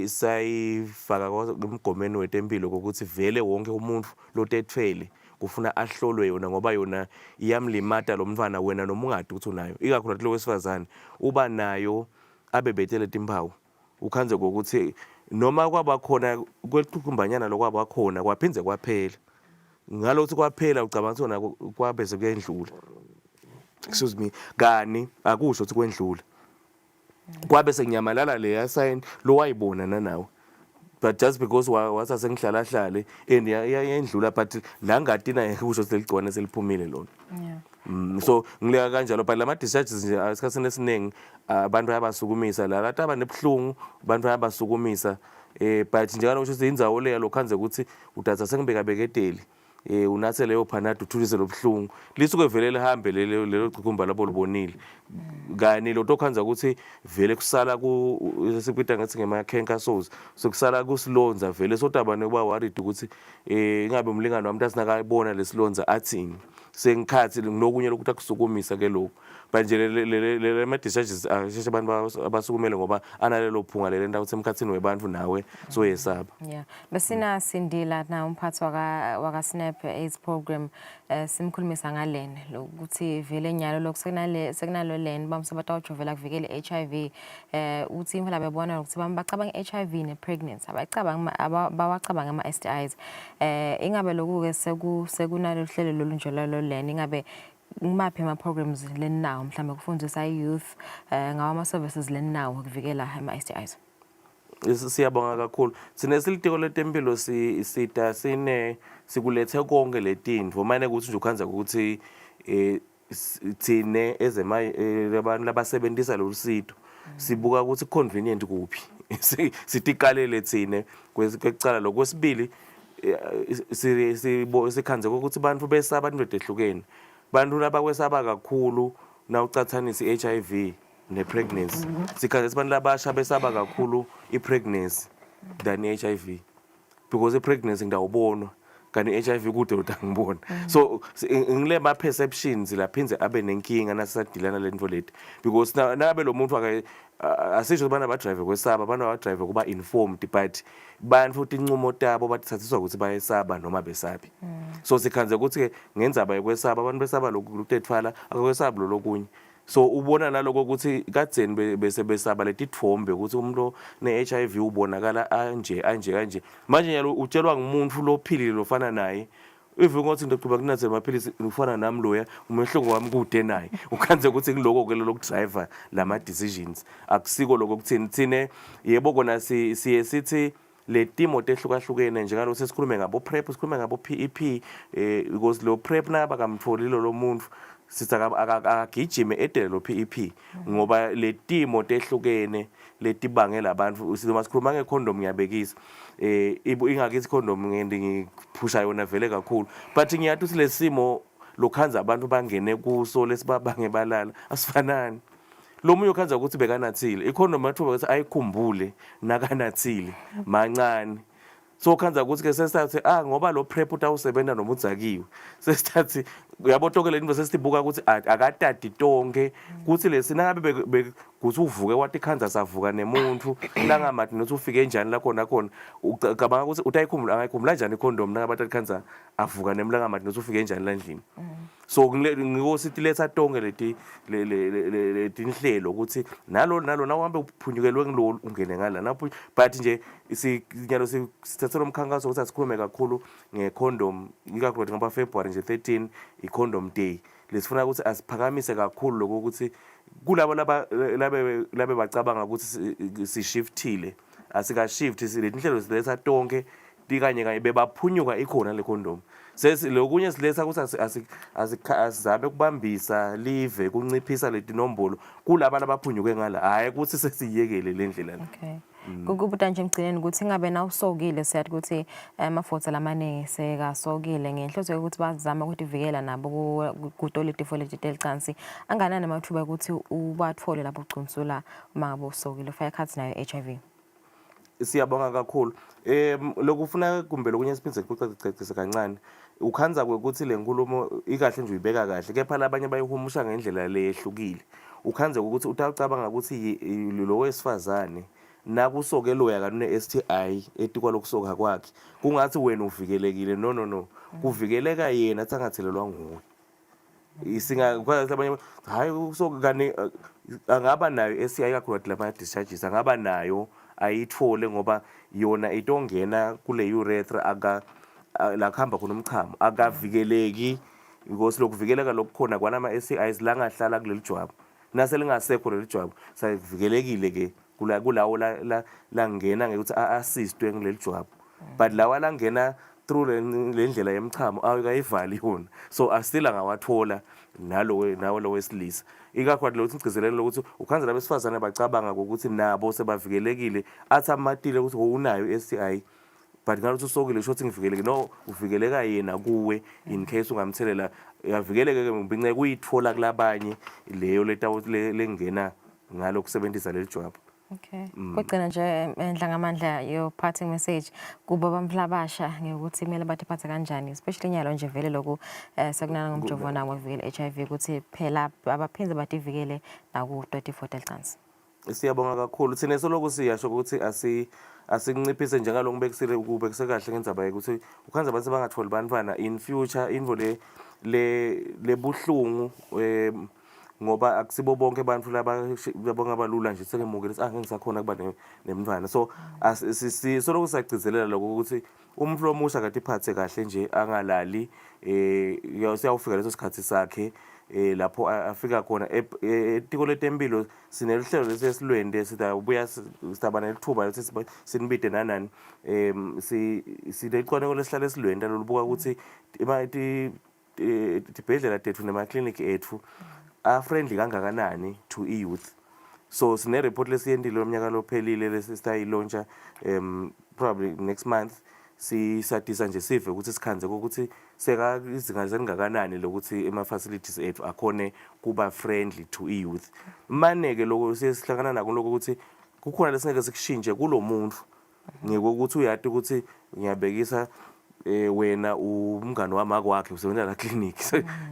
S23: sayifaka emgomeni wetempilo kokuthi vele wonke umuntu lotetfele kufuna ahlolwe yona ngoba yona iyamlimata lo mntwana wena noma ungadi ukuthi unayo ikakhulu lo wesifazane uba nayo abebetele timpawu ukhanze kokuthi noma kwaba khona kweqhukumbanyana lokwaba khona kwaphinze kwaphela ngalokuthi kwaphela ucabanga ukuthi kwabese kuyendlula excuse me kani akusho ukuthi kwendlula kwabe sengiyamalala leya sign lo wayibona nanawe but just because wasa sengihlalahlale and yayendlula but la ngati naye kusho seligcwane seliphumile lona. So ngileka kanjalo but lama discharges nje esikhathini esiningi abantu bayabasukumisa la lathi abanebuhlungu abantu bayabasukumisa but njengalo kusho ukuthi indzawo leya lokhanze ukuthi udatha sengibeka beketeli unathe leyo phanado uthulise lobuhlungu lisuke vele lihambe lelo gcikumba labo libonile kani lo tokhanza ukuthi vele kusala sikuita ngathi ngema-canker cells sokusala kusilonza vele sodwa abantu kuba worried ukuthi ingabe umlingane wami asinakayibona lesilonza athini sengikhathi nginokunye lokuthi akusukumisa ke lokho but nje le ma-discharges asheshe abantu abasukumele ngoba analelo phunga lele ndawo semkhathini webantu nawe soyesaba.
S1: Yeah, besina Sindila na umphathi waka SNAP AIDS program simkhulumisa ngalena lokuthi vele nyalo sekunalo lena bamsebata ujovela kuvikela HIV uthi imfela bebona ukuthi bacabanga HIV ne pregnancy bawacabanga ama STIs ingabe lokhu ke sekunalo hlelo lolunjalo lena ingabe ngimaphi ama programs lenawo mhlambe kufundisa youth ngawa ama services lenawo kuvikela ama STIs.
S23: Siyabonga kakhulu sine silitiko letempilo sita sikulethe konke letindvo manje ukuthi nje ukhanza ukuthi thine abantu labasebenzisa lolusito sibuka ukuthi convenient kuphi sitikalele thine kwecala lokwesibili sikhanze ukuthi abantu besaba into ehlukene bantu labakwesaba kakhulu na ucathanisa iHIV ne-pregnancy sikhathi abantu labasha besaba kakhulu i-pregnancy than i-HIV because i-pregnancy ngidawubonwa kanti i-HIV kude utangibona so ngile ma-perceptions laphinze abe nenkinga nasadilana lento leti because nabe lo muntu asisho bana badrive kwesaba abantu abadrive kuba informed but bantu futhi incumo tabo bathathiswa ukuthi bayesaba noma besabi so sikhanze ukuthi ngenzaba yekwesaba abantu besaba lokhu ethwala akwesaba lo lokunye so ubona naloko ukuthi kadzeni bese besaba letithombe ukuthi umuntu ne-HIV ubonakala anje manje nyalo utshelwa ngumuntu lophilile lofana naye if ngothi ngiqhubeka kunathe amaphilisi ufana nami loya umehluko wami kude naye ukhanze ukuthi kuloko ke lokudriver lama decisions akusiko lokho kuthini thine yebo kona siye sithi le timo tehlukahlukene njengalo sesikhulume ngabo PrEP sikhulume ngabo PEP because lo PrEP naba kamtholile lo muntu sitha akagijime edele lo PEP ngoba le timo tehlukene letibangela abantu sikhuluma ngecondom ngiyabekisa ingakithi condom ngiphusha yona vele kakhulu but ngiyathi ukuthi lesimo lokhanza abantu bangene kuso lesibabange balala asifanani lo munye ukhanza ukuthi bekanathile icondom athuba ukuthi ayikhumbule nakanathile mancane so khanza ukuthi ke sesithathe ngoba lo PrEP utawusebenza noma udzakiwe sesithathe uyabotokela into sesibuka ukuthi akatati tonke kuthi lesina ngabe kuthi uvuke wathi khanza savuka nemuntu langamathi nothi ufike njani la khona ucabanga ukuthi utayikhumbula angayikhumbula kanjani icondom nangabathi khanza avuka nemlangamathi nothi ufike njani landlini so ngikosithi letha tonke leti inhlelo ukuthi nalo nawuhambe uphunyukelwe ngilo ungene ngala napho but nje sinyalo sithathela umkhankaso ukuthi asikhulume kakhulu ngecondom ikakhulu ngaba February nje 13 i-condom day lesifuna ukuthi asiphakamise kakhulu lokho ukuthi kulabo labe bacabanga ukuthi sishiftile asika shift silethlelo siletha tonke tikanye bebaphunyuka ikhona le condom lokunye siletha ukuthi asizabe kubambisa live kunciphisa letinombolo kulabo labaphunyuke ngala hayi ukuthi sesiyekele lendlela
S1: okay kukubuta nje ngigcineni ukuthi ingabe nawusokile siyathi ukuthi amafutha lamaningi sekasokile ngenhloso ukuthi bazama ukuthi ivikela nabo kutole tifo lecansi anganani amathuba ukuthi ubathole lapho uqinisula uma ngabe usokile ufaya khathi nayo HIV.
S23: Siyabonga kakhulu lokufuna kumbe lokunye siphindze kucacise kancane ukhanza ukuthi le nkulumo ikahle nje uyibeka kahle kepha labanye bayihumusha ngendlela lehlukile ukhanze ukuthi utacabanga ukuthi lo wesifazane nakusoke loya kanune STI etikwa lokusoka kwakhe kungathi wena uvikelekile no kuvikeleka yena athi angathelelwa nguwe isinga kwathi abanye hayi usoka kani angaba nayo STI kakhulu lama discharges angaba nayo ayithole ngoba yona itongena kule urethra la khamba khona umchamo akavikeleki because lokuvikeleka lokukhona kwanama STIs la ngahlala kuleli jwabu nase lingasekho leli jwabu sayivikelekile ke kulawo la ngena ngekuthi assistwe ngileli jwabu but lawa la ngena through le ndlela yemchamo ayikayivali yona so asila ngawathola nawo lo wesilisa ikakhulu lo sigcizelelo lokuthi ukhanza labesifazane bacabanga ukuthi nabo sebavikelekile athi amatile ukuthi unayo STI but ngathi usokile shothi ngivikeleke no uvikeleka yena kuwe in case ungamthelela yavikeleke mbince kuyithola kulabanye leyo lengena ngalo kusebenzisa leli jwabu.
S1: Okay. Kugcina nje Ndlangamandla your parting message kubo bamhlabasha ngokuthi kumele batiphathe kanjani especially nyalo nje vele lokhu sekunana ngomjovo nabo vikele HIV ukuthi phela abaphinze bativikele naku 34 delcans.
S23: Siyabonga kakhulu thina soloko siyasho ukuthi asikunciphise njengaloko bekisile ukubekise kahle ngenzaba ukuthi ukhanza abantu bangatholi bantwana in future info le buhlungu ngoba akusibo bonke abantu labangabalula nje sekemukele ngisakhona kuba nemntwana so soloko sayagcizelela lokho ukuthi umflo omusha kade iphathe kahle nje angalali siyawufika leso sikhathi sakhe lapho afika khona etiko letempilo sinelihlelo lesesilwende sitawubuya sitabana lithuba lethi sinibide nanani sileqoneko lesihlalo esilwende lolubuka ukuthi tibhedlela tethu nemakliniki ethu friendly kangakanani to youth so sine report lesiyendile lomnyaka lophelile lesisitayilontsha probably next month sisadisa nje sive ukuthi sikhanze ukuthi seka izinga zelingakanani lokuthi ema facilities ethu akhone kuba friendly to youth maneke lokho sesihlangana nako lokho ukuthi kukhona lesingeke sikushintshe kulomuntu ngeke uyati ukuthi ngiyabekisa wena umngane wami akwakhe usebenza la clinic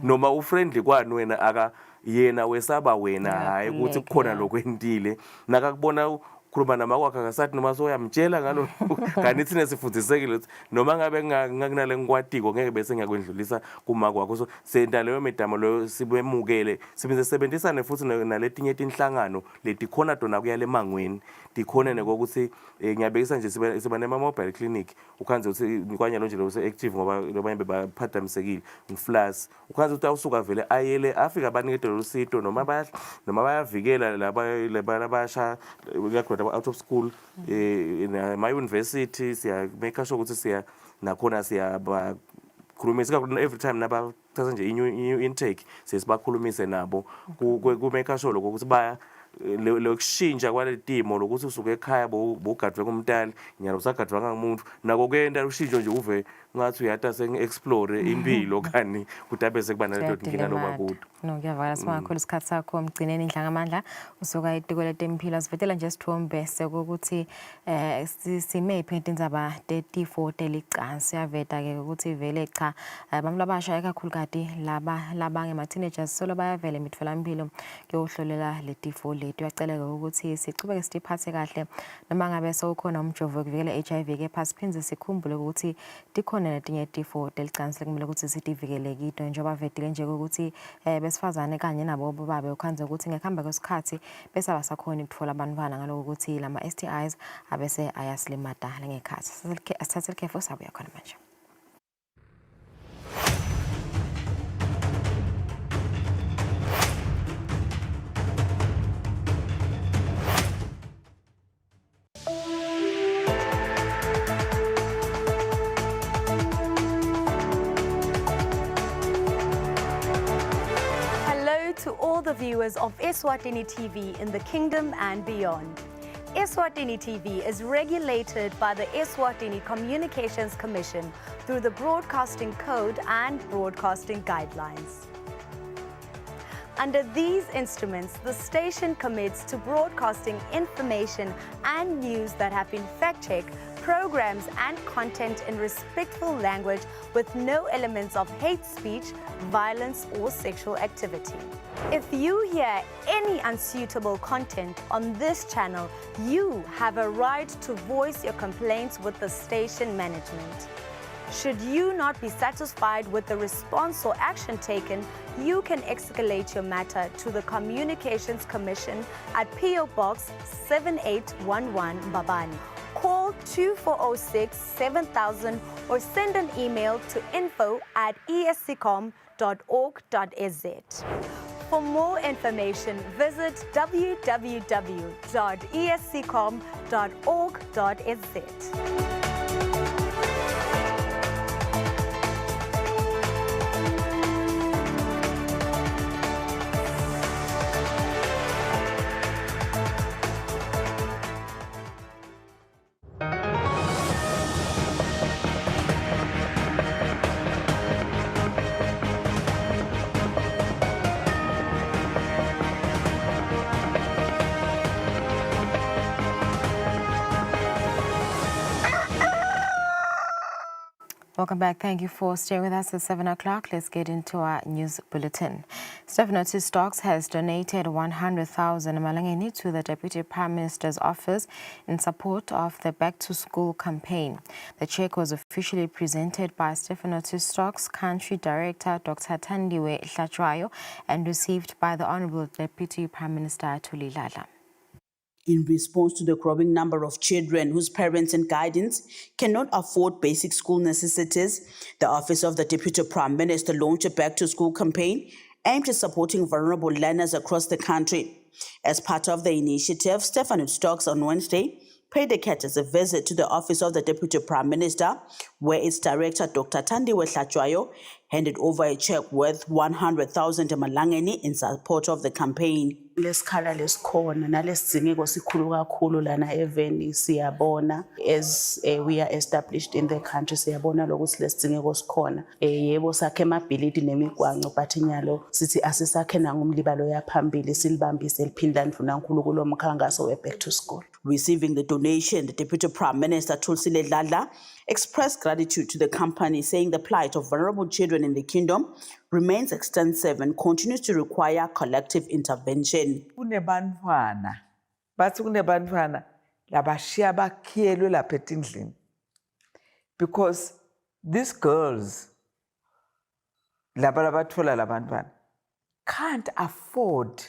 S23: noma ufriendly kwani wena yena wesaba wena hayi ukuthi kukhona lokwentile nakakubona khuluma namakwakhe akasathi noma soyamtshela ngalo kanti nesifundisekile noma ngabe ngakunale ngikwatiko ngeke bese ngiyakwendlulisa kumakwakho so senta leyo medamo leyo sibemukele sebenzisane futhi naletinye inhlangano letikhona dona kuyale mangweni tikhona nekokuthi ngiyabekisa nje siba nema mobile clinic ukhanze ukuthi nikwanyalo nje lo active ngoba abanye bebaphadamisekile ngiflas ukhanze ukuthi awusuka vele ayele afika abaniketela usito noma bayavikela labasha out of school my university siya make sure ukuthi siya nakhona siya khulumisa kakhulu every time nabathatha nje new intake sesibakhulumise nabo ku make sure lokho ukuthi baya lokushintsha kwaletimo lokuthi usuke ekhaya bogadwe kumntali nyalo usagadwa ngumuntu nako kwenda ushintsho nje uve ngathi uyata sengi-explore impilo kani ukuthi abese kuba naleto inkinga lobakude
S1: no ngiyavakala singakhulu isikhathi sakho umgcineni Ndlangamandla usuka etiko letempilo sivetela nje sithombe sekuthi simephi indzaba 34 delicansi siyaveta-ke ukuthi vele cha bamlabasha ekakhulukati laba ngema-teenagers solo bayavela emitfolampilo kuyohlolela letifo lethu uyaceleka ukuthi sichubeke sitiphathe kahle noma ngabe sewukhona umjovo wokuvikela HIV kepha siphinze sikhumbule ukuthi tikhona netinye tifo delicansi kumele ukuthi sitivikele kito njengoba vetile nje ukuthi besifazane kanye nabo babe ukhanze ukuthi ngekuhamba kwesikhathi bese abasakhona ukuthola abantwana ngaloko ukuthi lama STIs abese ayasilimata ngekhathi sithathe ikhefu sabuya khona manje.
S2: To all the viewers of Eswatini TV in the kingdom and beyond. Eswatini TV is regulated by the Eswatini Communications Commission through the Broadcasting Code and Broadcasting Guidelines. Under these instruments, the station commits to broadcasting information and news that have been fact-checked, programs and content in respectful language with no elements of hate speech, violence or sexual activity. If you hear any unsuitable content on this channel, you have a right to voice your complaints with the station management. Should you not be satisfied with the response or action taken, you can escalate your matter to the Communications Commission at PO Box 7811 Babani. Call 2406 7000 or send an email to info@esccom.org.za. For more information, visit www.esccom.org.za.
S1: Welcome back. Thank you for staying with us at 7 o'clock. Let's get into our news bulletin. Eswatini Stocks has donated 100,000 malangeni to the Deputy Prime Minister's office in support of the Back to School campaign. The check was officially presented by Eswatini Stocks Country Director Dr. Thandiwe Hlatshwayo and received by the Honourable Deputy Prime Minister Thuli Ladla.
S3: In response to the growing number of children whose parents and guardians cannot afford basic school necessities, the Office of the Deputy Prime Minister launched a back-to-school campaign aimed at supporting vulnerable learners across the country. As part of the initiative, Eswatini Stocks on Wednesday paid the courtesy visit to the Office of the Deputy Prime Minister, where its director, Dr. Thandiwe Hlatshwayo, handed over a check worth 100,000 malangeni in support of the campaign.
S4: Lesikhala lesikhona nalesidingeko sikhulu kakhulu lana eveni siyabona as we are established in the country siyabona lokuthi lesidingeko sikhona yebo sakhe emabhilidi nemigwaqo but nyalo sithi asisakhe nangumlibalo yaphambili silibambise liphindla ndvunankulu kulo mkhankaso we back to school.
S3: Receiving the donation, the Deputy Prime Minister Kusile expressed gratitude to the company, saying the plight of vulnerable children in the kingdom remains extensive and continues to require collective intervention.
S5: Kunebantwana bathi kunebantwana labashiya bakhiyelwe lapha etindlini because these girls laba labathola labantwana can't afford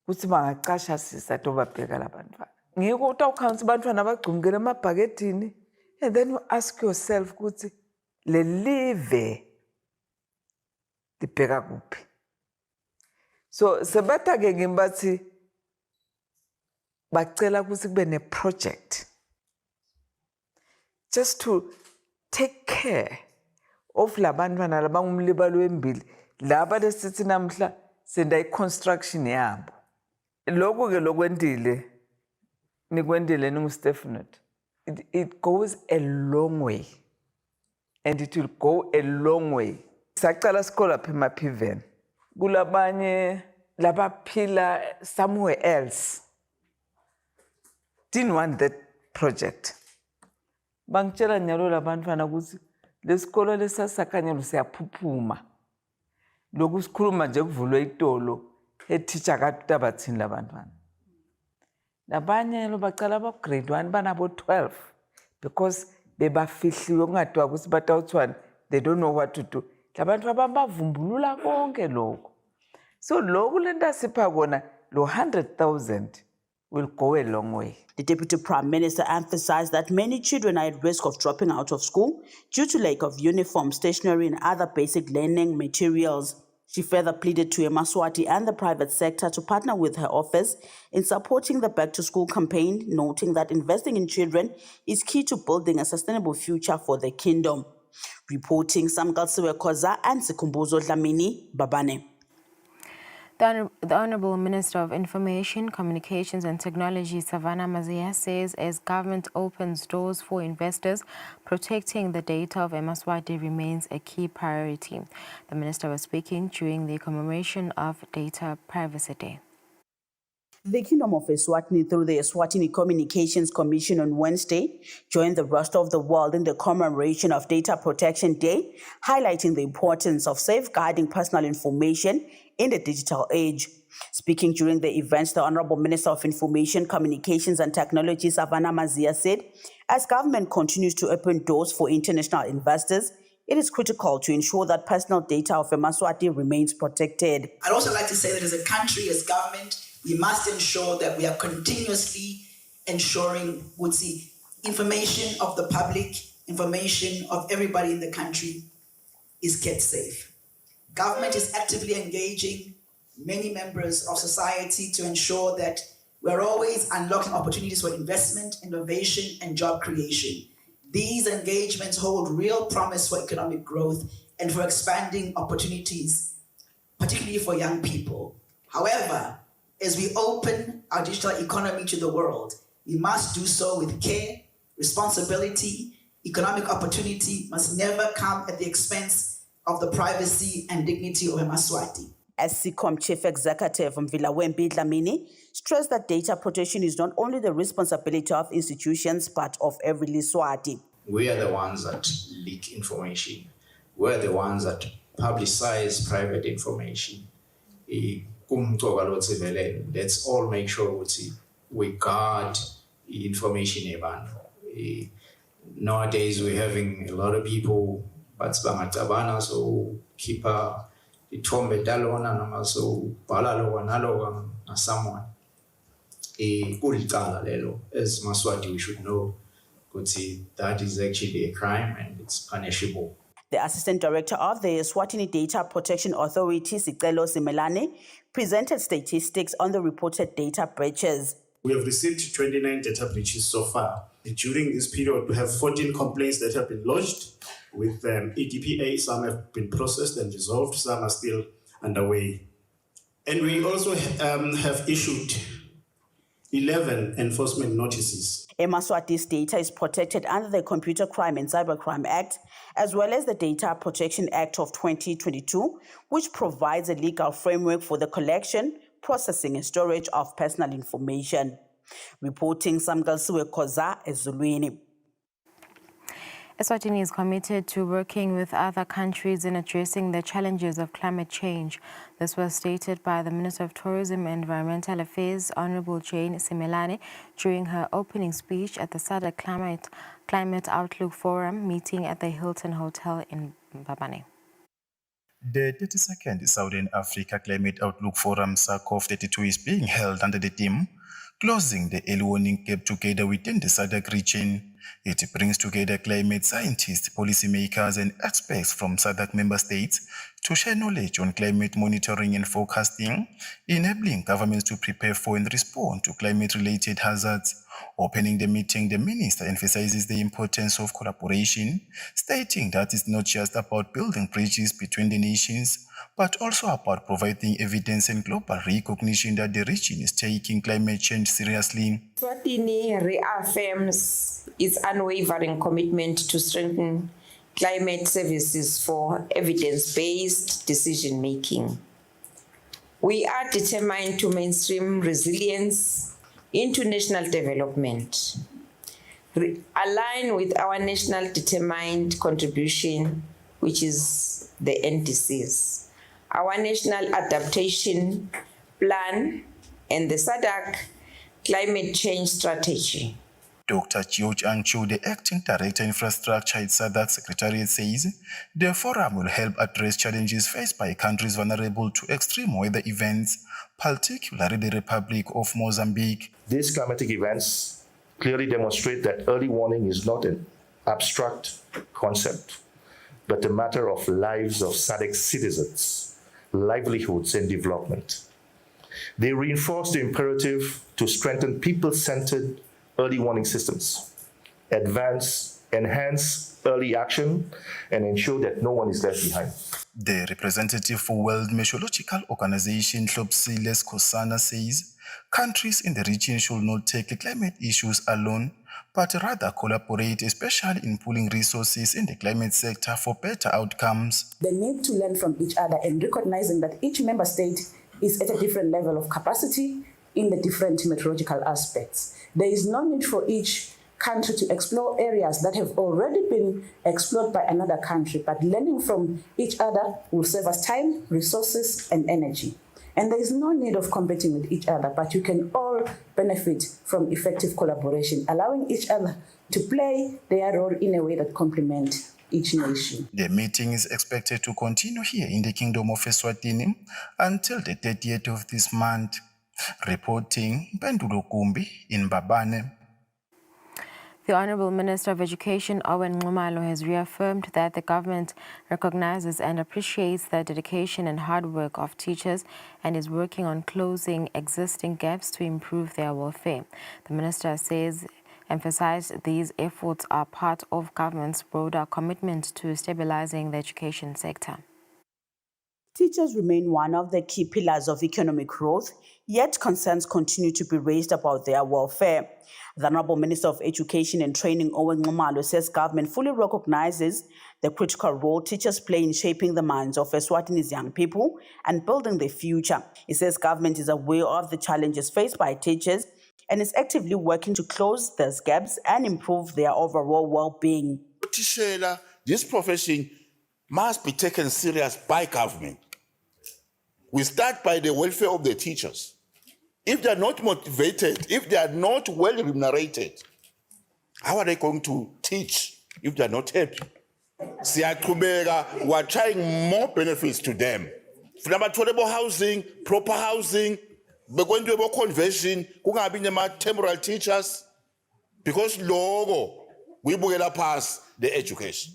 S5: ukuthi bangacasha sisa tobabheka labantwana. Ngiko utawukhawunsa abantwana abagcumukela emabhaketini and then you ask yourself ukuthi le live libheka kuphi. So sebata ke ngimbathi bacela ukuthi kube ne project just to take care of labantwana labangumlibalo wembili laba lesithi namhla senda i-construction yabo. Lokho ke lokwendile nikwendile ninguStefanot. It goes a long way and it will go a long way. Saqala sikole lapha eMaphiven. Kulabanye labaphila somewhere else. Didn't want that project. Bangitshela nyalo labantwana ukuthi lesikolo lesasakanyelo siyaphuphuma. Lokhu sikhuluma nje kuvulwe itolo eteacher katabathini labantwana. Nabanye lo bacala ba grade 1 banabo 12 because bebafihliwe kungadwa ukuthi batawuthwana they don't know what to do. Labantu abavumbulula konke lokho. So lokhu lento sipha kona lo 100,000 will go a long way.
S3: The Deputy Prime Minister emphasized that many children are at risk of dropping out of school due to lack of uniform, stationery and other basic learning materials. She further pleaded to Eswatini and the private sector to partner with her office in supporting the Back to School campaign, noting that investing in children is key to building a sustainable future for the kingdom. Reporting Samkalsiwe Koza and Sikumbuzo Dlamini Babane.
S1: The Honourable Minister of Information, Communications and Technology, Savannah Mazia, says as government opens doors for investors, protecting the data of Eswatini remains a key priority. The minister was speaking during the commemoration of Data Privacy Day.
S3: The Kingdom of Eswatini, through the Eswatini Communications Commission on Wednesday, joined the rest of the world in the commemoration of Data Protection Day, highlighting the importance of safeguarding personal information in the digital age. Speaking during the event, the Honourable Minister of Information, Communications and Technology, Savannah Mazia, said, as government continues to open doors for international investors, it is critical to ensure that personal data of Eswatini remains protected.
S6: I'd also like to say that as a country, as government, we must ensure that we are continuously ensuring information of the public, information of everybody in the country is kept safe. Government is actively engaging many members of society to ensure that we're always unlocking opportunities for investment, innovation, and job creation. These engagements hold real promise for economic growth and for expanding opportunities, particularly for young people. However, as we open our digital economy to the world, we must do so with care, responsibility. Economic opportunity must never come at the expense of the privacy and dignity of Eswatini.
S3: As SECOM Chief Executive Mvilawembi Dlamini stressed that data protection is not only the responsibility of institutions but of every Eswatini.
S7: we are the ones that leak information. We're the ones that publicize private information. Let's all make sure we guard information about. Nowadays, we're having a lot of people, but so keep the tombe dalona noma so balalo naloga na someone. As Maswati, we should know that is actually a crime and it's punishable.
S3: The Assistant Director of the Eswatini Data Protection Authority, Sicelo Simelane, presented statistics on the reported data breaches.
S8: We have received 29 data breaches so far. During this period, we have 14 complaints that have been lodged with EDPA. Some have been processed and resolved, some are still underway. And we also have issued 11 enforcement notices.
S3: Emaswati's data is protected under the Computer Crime and Cybercrime Act, as well as the Data Protection Act of 2022, which provides a legal framework for the collection, processing and storage of personal information. Reporting Samgalsiwe Koza, Ezulwini.
S1: Eswatini is committed to working with other countries in addressing the challenges of climate change. This was stated by the Minister of Tourism and Environmental Affairs, Honorable Jane Simelane, during her opening speech at the SADC Climate Outlook Forum meeting at the Hilton Hotel in Mbabane.
S9: The 32nd Southern Africa Climate Outlook Forum SACOF32 is being held under the theme Closing the Early Warning Gap Together Within the SADC Region. It brings together climate scientists, policymakers and experts from SADC member states to share knowledge on climate monitoring and forecasting, enabling governments to prepare for and respond to climate-related hazards. Opening the meeting, the minister emphasizes the importance of collaboration, stating that it's not just about building bridges between the nations, but also about providing evidence and global recognition that the region is taking climate change seriously.
S10: Eswatini reaffirms its unwavering commitment to strengthen climate services for evidence-based decision-making. We are determined to mainstream resilience into national development, align with our national determined contribution, which is the NDCs, our National Adaptation Plan, and the SADC Climate Change Strategy.
S9: Dr. George Anchu, the Acting Director Infrastructure at SADC Secretariat, says the forum will help address challenges faced by countries vulnerable to extreme weather events, particularly the Republic of Mozambique.
S11: These climatic events clearly demonstrate that early warning is not an abstract concept, but a matter of lives of SADC citizens, livelihoods, and development. They reinforce the imperative to strengthen people-centered early warning systems, enhance early action, and ensure that no one is left behind.
S9: The representative for World Meteorological Organization, Kusile says countries in the region should not take the climate issues alone, but rather collaborate, especially in pooling resources in the climate sector for better outcomes.
S24: They need to learn from each other and recognizing that each member state is at a different level of capacity in the different meteorological aspects. There is no need for each country to explore areas that have already been explored by another country, but learning from each other will save us time, resources, and energy. And there is no need of competing with each other, but you can all benefit from effective collaboration, allowing each other to play their role in a way that complements each nation.
S9: The meeting is expected to continue here in the Kingdom of Eswatini until the 30th of this month. Reporting, Pendulo Kumbi in Mbabane.
S1: The Honourable Minister of Education, Owen Nxumalo, has reaffirmed that the government recognizes and appreciates the dedication and hard work of teachers and is working on closing existing gaps to improve their welfare. The minister emphasized these efforts are part of government's broader commitment to stabilizing the education sector.
S3: Teachers remain one of the key pillars of economic growth, yet concerns continue to be raised about their welfare. The Honourable Minister of Education and Training, Owen Nxumalo, says government fully recognizes the critical role teachers play in shaping the minds of Eswatini's young people and building their future. He says government is aware of the challenges faced by teachers and is actively working to close those gaps and improve their overall well-being.
S12: Botishela, this profession must be taken serious by government. We start by the welfare of the teachers. If they are not motivated, if they are not well remunerated, how are they going to teach if they are not happy? We're trying more benefits to them. Affordable housing, proper housing, we're going to have a conversion, temporal teachers, because logo, we will pass the education.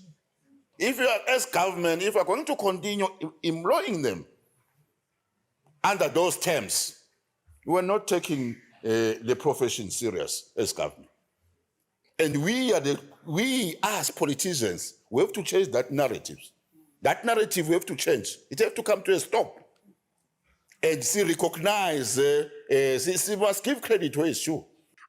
S12: If you are, as government, if we are going to continue employing them under those terms, we are not taking the profession serious as government. And we as politicians, we have to change that narrative. That narrative we have to change. It has to come to a stop. And recognize, must give credit where it's due.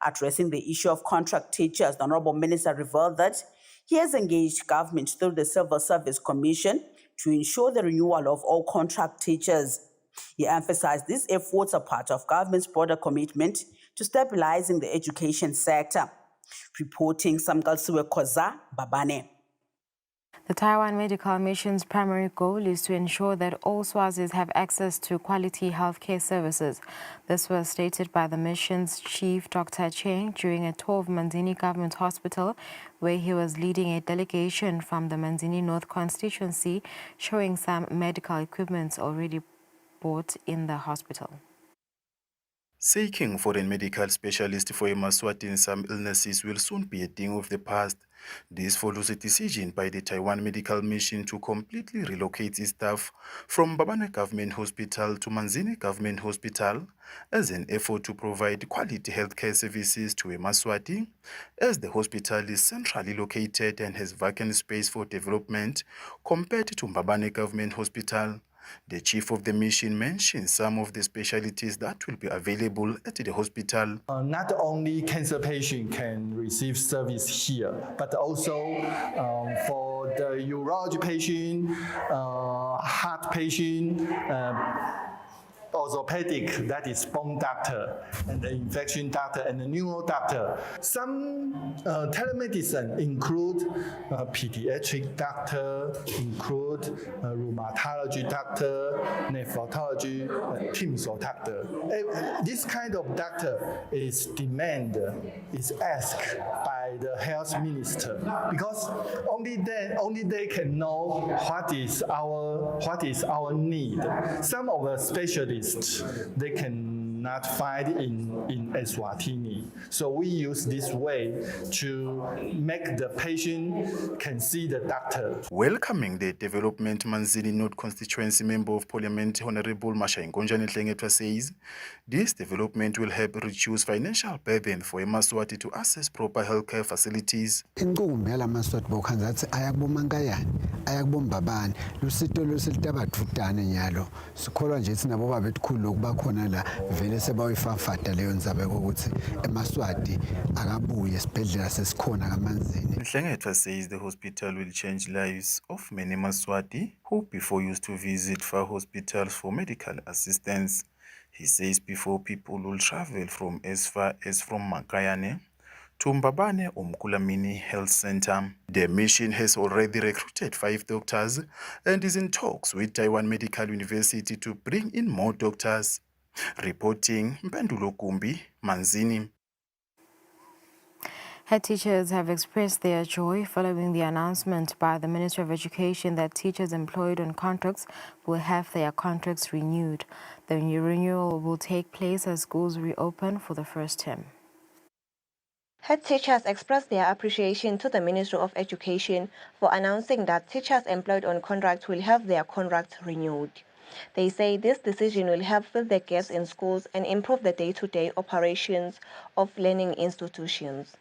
S3: Addressing the issue of contract teachers, the Honourable Minister revealed that he has engaged government through the Civil Service Commission to ensure the renewal of all contract teachers. He emphasized these efforts are part of government's broader commitment to stabilizing the education sector. Reporting Samkalsiwe Koza, Babane.
S1: The Taiwan Medical Mission's primary goal is to ensure that all Swazis have access to quality healthcare services. This was stated by the mission's chief, Dr. Cheng, during a tour of Manzini Government Hospital, where he was leading a delegation from the Manzini North constituency, showing some medical equipment already bought in the hospital.
S9: Seeking foreign medical specialists for Eswatini, some illnesses will soon be a thing of the past. This follows a decision by the Taiwan Medical Mission to completely relocate its staff from Babane Government Hospital to Manzini Government Hospital as an effort to provide quality healthcare services to Eswatini, as the hospital is centrally located and has vacant space for development compared to Babane Government Hospital. The chief of the mission mentioned some of the specialties that will be available at the hospital.
S13: Not only cancer patients can receive service here, but also for the urology patient, heart patient, orthopedic, that is bone doctor, and the infection doctor, and the neuro doctor. Some telemedicine include pediatric doctor, include rheumatology doctor, nephrology, TIMSO doctor. This kind of doctor is asked by the health minister, because only they can know what is our need. Some of the specialists they cannot find in Eswatini. So we use this way to make the patient can see the doctor.
S9: Welcoming the development, Manzini North constituency member of parliament, Honorable Masha Ngonjane Tlengetwa says, this development will help reduce financial burden for Eswatini to access proper healthcare facilities. Tlengetwa says the hospital will change lives of many Eswatini who before used to visit far hospitals for medical assistance. He says before people will travel from as far as from Makayane to Mbabane or Mkulamini Health Center. The mission has already recruited 5 doctors and is in talks with Taiwan Medical University to bring in more doctors. Reporting Mpendulo Kumbi, Manzini.
S1: Head teachers have expressed their joy following the announcement by the Ministry of Education that teachers employed on contracts will have their contracts renewed. The renewal will take place as schools reopen for the first term.
S14: Head teachers expressed their appreciation to the Ministry of Education for announcing that teachers employed on contracts will have their contracts renewed. They say this decision will help fill the gaps in schools and improve the day-to-day operations of learning institutions.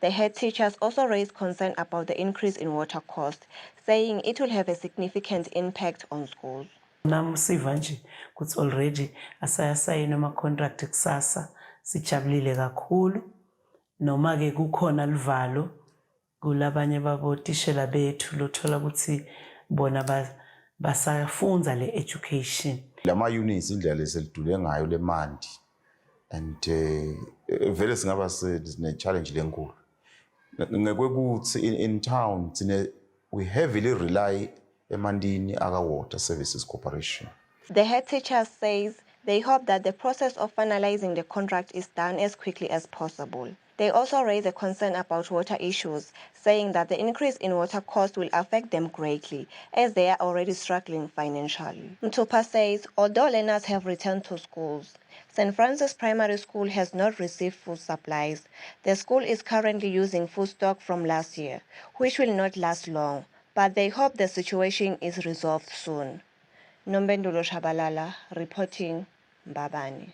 S14: The head teachers also raised concern about the increase in water cost, saying it will have a significant impact on schools.
S15: Namsiva nje kuthi already asayasayina ama-contract kusasa sijabulile kakhulu noma ke kukhona livalo kulabanye babotishela bethu lothola ukuthi bona basafunza le education.
S17: Lama units indlela leselidule ngayo le mandi and vele singaba sine challenge lenkulu In town, we heavily rely emandini aga Water Services Corporation.
S14: The head teacher says they hope that the process of finalizing the contract is done as quickly as possible. They also raise a concern about water issues, saying that the increase in water cost will affect them greatly, as they are already struggling financially. Mtupa says, although learners have returned to schools, St. Francis Primary School has not received food supplies. The school is currently using food stock from last year, which will not last long, but they hope the situation is resolved soon. Nombendulo Shabalala, reporting, Mbabane.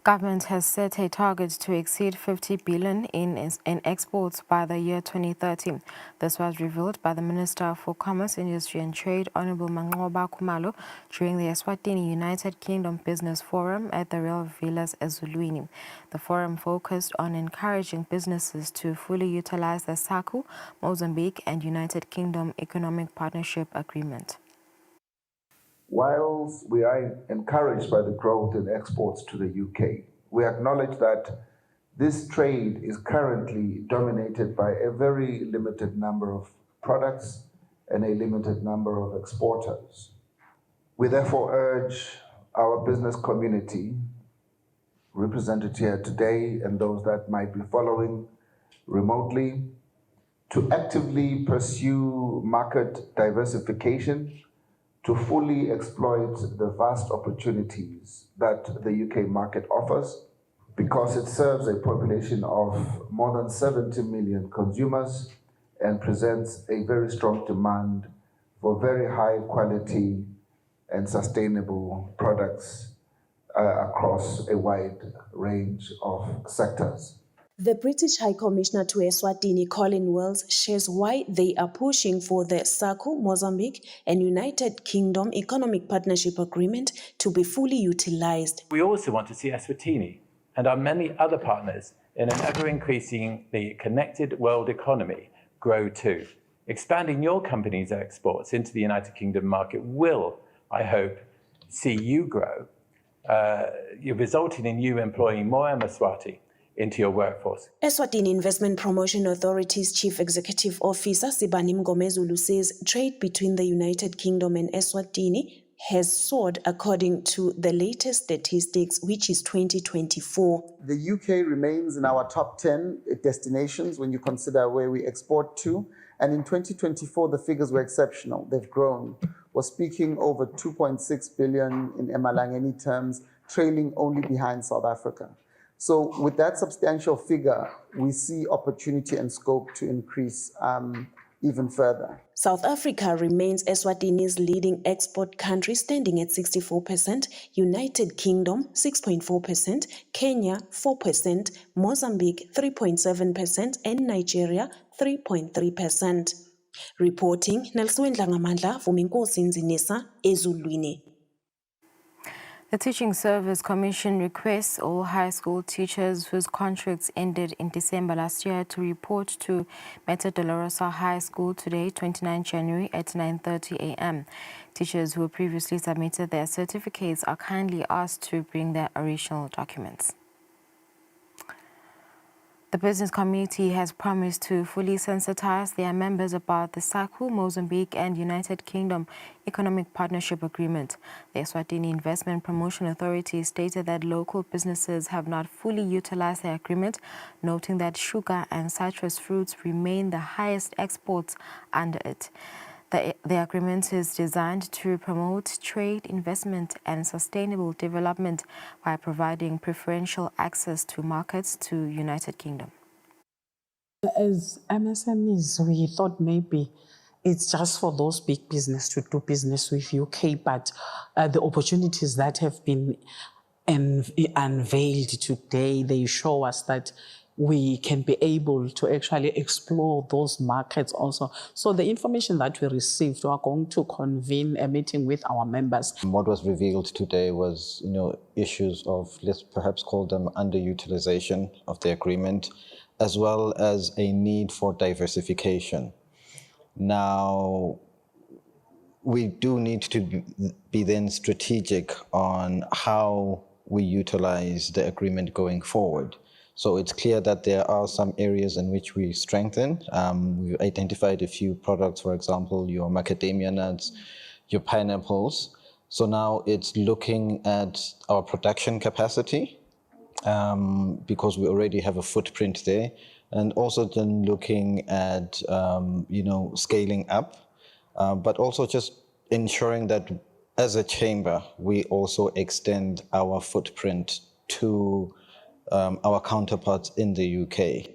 S1: Government has set a target to exceed 50 billion in exports by the year 2030. This was revealed by the Minister for Commerce, Industry and Trade, Honorable Manqoba Khumalo, during the Eswatini United Kingdom Business Forum at the Real Villas Eswatini. The forum focused on encouraging businesses to fully utilize the SACU, Mozambique and United Kingdom Economic Partnership Agreement.
S16: Whilst we are encouraged by the growth in exports to the UK, we acknowledge that this trade is currently dominated by a very limited number of products and a limited number of exporters. We therefore urge our business community, represented here today, and those that might be following remotely, to actively pursue market diversification to fully exploit the vast opportunities that the UK market offers, because it serves a population of more than 70 million consumers and presents a very strong demand for very high quality and sustainable products across a wide range of sectors.
S18: The British High Commissioner to Eswatini, Colin Wells, shares why they are pushing for the SACU, Mozambique and United Kingdom Economic Partnership Agreement to be fully utilized.
S19: We also want to see Eswatini and our many other partners in an ever-increasingly connected world economy grow too. Expanding your company's exports into the United Kingdom market will, I hope, see you grow, resulting in you employing more Eswati into your workforce.
S18: Eswatini Investment Promotion Authority's Chief Executive Officer Sibani Mgomezulu says trade between the United Kingdom and Eswatini has soared according to the latest statistics, which is 2024.
S21: The UK remains in our top 10 destinations when you consider where we export to. And in 2024, the figures were exceptional. They've grown. We're speaking over 2.6 billion in Emalangeni terms, trailing only behind South Africa. So with that substantial figure, we see opportunity and scope to increase even further.
S18: South Africa remains Eswatini's leading export country, standing at 64%, United Kingdom 6.4%, Kenya 4%, Mozambique 3.7%, and Nigeria 3.3%. Reporting, Nelson Dlangamandla, Vuminkosi Nzinisa, Ezulwini.
S1: The Teaching Service Commission requests all high school teachers whose contracts ended in December last year to report to Meta Dolorosa High School today, 29 January at 9:30 a.m. Teachers who previously submitted their certificates are kindly asked to bring their original documents. The business community has promised to fully sensitize their members about the SACU, Mozambique and United Kingdom Economic Partnership Agreement. The Eswatini Investment Promotion Authority stated that local businesses have not fully utilized the agreement, noting that sugar and citrus fruits remain the highest exports under it. The agreement is designed to promote trade, investment and sustainable development by providing preferential access to markets to United Kingdom.
S25: As MSMEs, we thought maybe it's just for those big business to do business with UK, but the opportunities that have been unveiled today, they show us that we can be able to actually explore those markets also. So the information that we received, we are going to convene a meeting with our members.
S26: What was revealed today was, issues of, let's perhaps call them underutilization of the agreement, as well as a need for diversification. Now, we do need to be then strategic on how we utilize the agreement going forward. So it's clear that there are some areas in which we strengthen. We've identified a few products, for example, your macadamia nuts, your pineapples. So now it's looking at our production capacity because we already have a footprint there, and also then looking at scaling up, but also just ensuring that as a chamber we also extend our footprint to our counterparts in the UK.